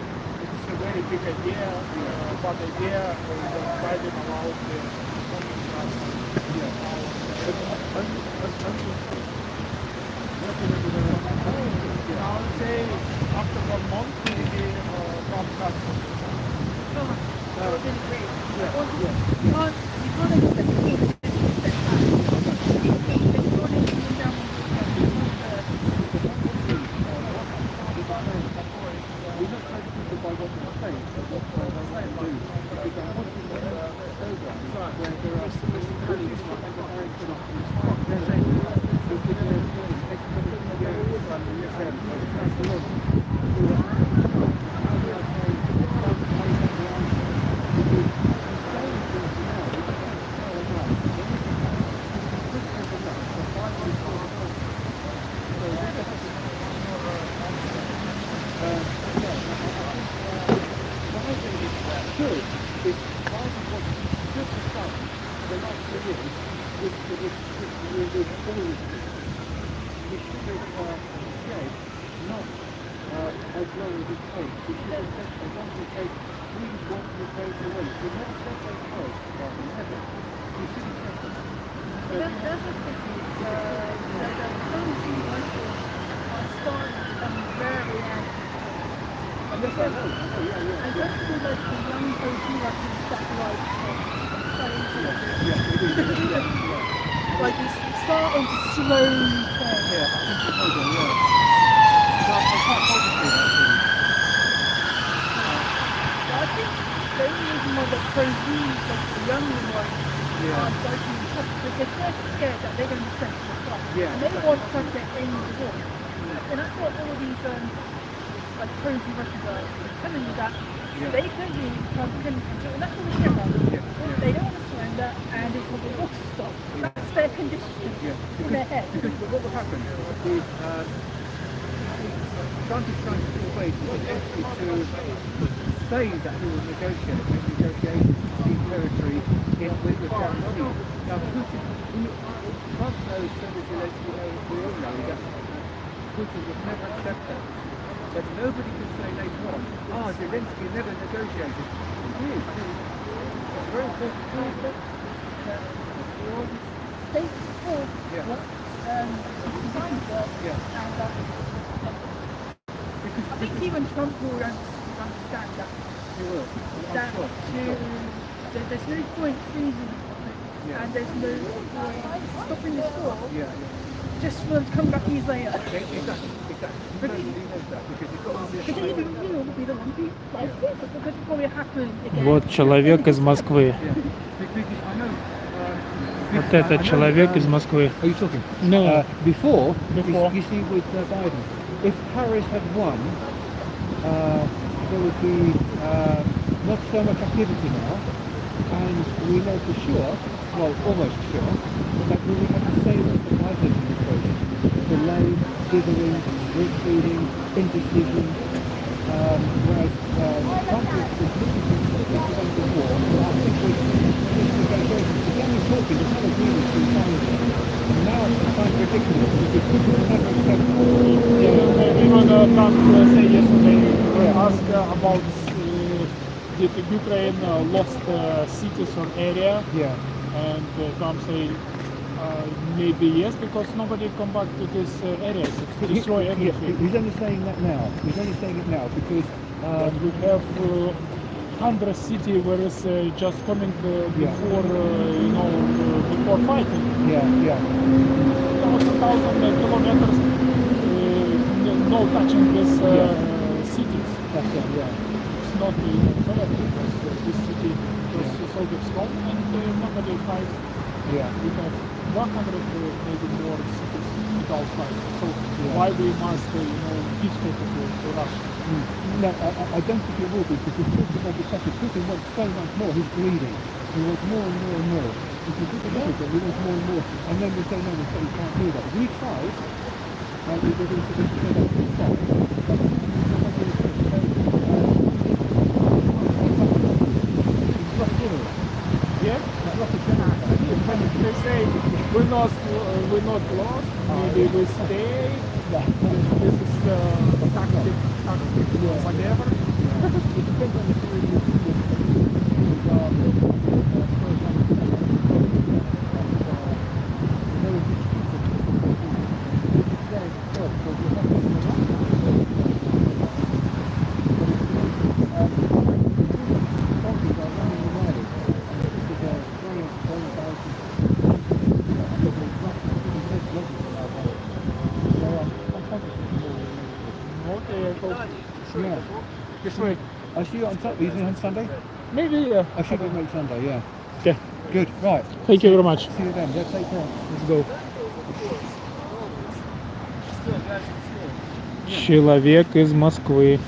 it's a very big idea, but idea is driving about I would say after 1 month maybe from that. Like it's starting to slowly turn. I think the only reason why they're crazy, like the younger ones, are starting to touch because they're scared that they're going to be sent to the front. And they want to get in the war. And that's what all these like crazy Russian guys are telling you that they can use Trump and that's what they care about. They don't want to surrender and it's what they want to stop. That's their condition in their head. Because what will happen is Trump is trying to do ways to say that he will negotiate and negotiations to cede territory with guarantees. Now Putin, Trump knows, so does Zelensky knows, we all know that Putin would never accept that. But nobody can say later on, Zelensky never negotiated. He is. It's very important. They support what designed work and I think even Trump will understand that. He will. That there's no point freezing and there's no point stopping this war just for them to come back years later. Exactly. But he knows that because he's got this. Because you will be the one who like this, but it probably happen again. Вот человек из Москвы. Вот этот человек из Москвы. Are you talking? No. Before. You see with Biden, if Harris had won, there would be not so much activity now, and we know for sure, well, almost sure, that we will have the same as the Biden administration. Delay, dithering, retreating, indecision, whereas Trump is looking to prevent the war. I think negotiations, again we're talking, there's no agreement to sign. Now it sounds ridiculous because people will never accept that. Even Trump said yesterday, asked about did Ukraine lost cities or area, and Trump said Maybe yes, because nobody combat to this areas. It's destroy everything. He's only saying that now. He's only saying it now because We have 100 city where it's just coming before, before fighting. yeah. 1,000 kilometers, no touching this cities. That's it. Yeah. It's not fair because this city was so strong and nobody fight. Yeah. We have 100 maybe more cities without fight. So why we must give to Russia? No, I don't think it will be because Putin about the fact that Putin wants so much more. He's greedy. He wants more and more and more. If you give him everything, he wants more and more. And then we say no, we can't do that. We tried. We did it to stop. Yeah? They say we're not lost. Maybe we stay. This is tactic, whatever. It depends on the story of I see you on Sunday. Are you on Sunday? Maybe I should be next Sunday, yeah. Okay. Good, right. Thank you very much. See you then. Yeah, take care. Let's go. Человек из Москвы.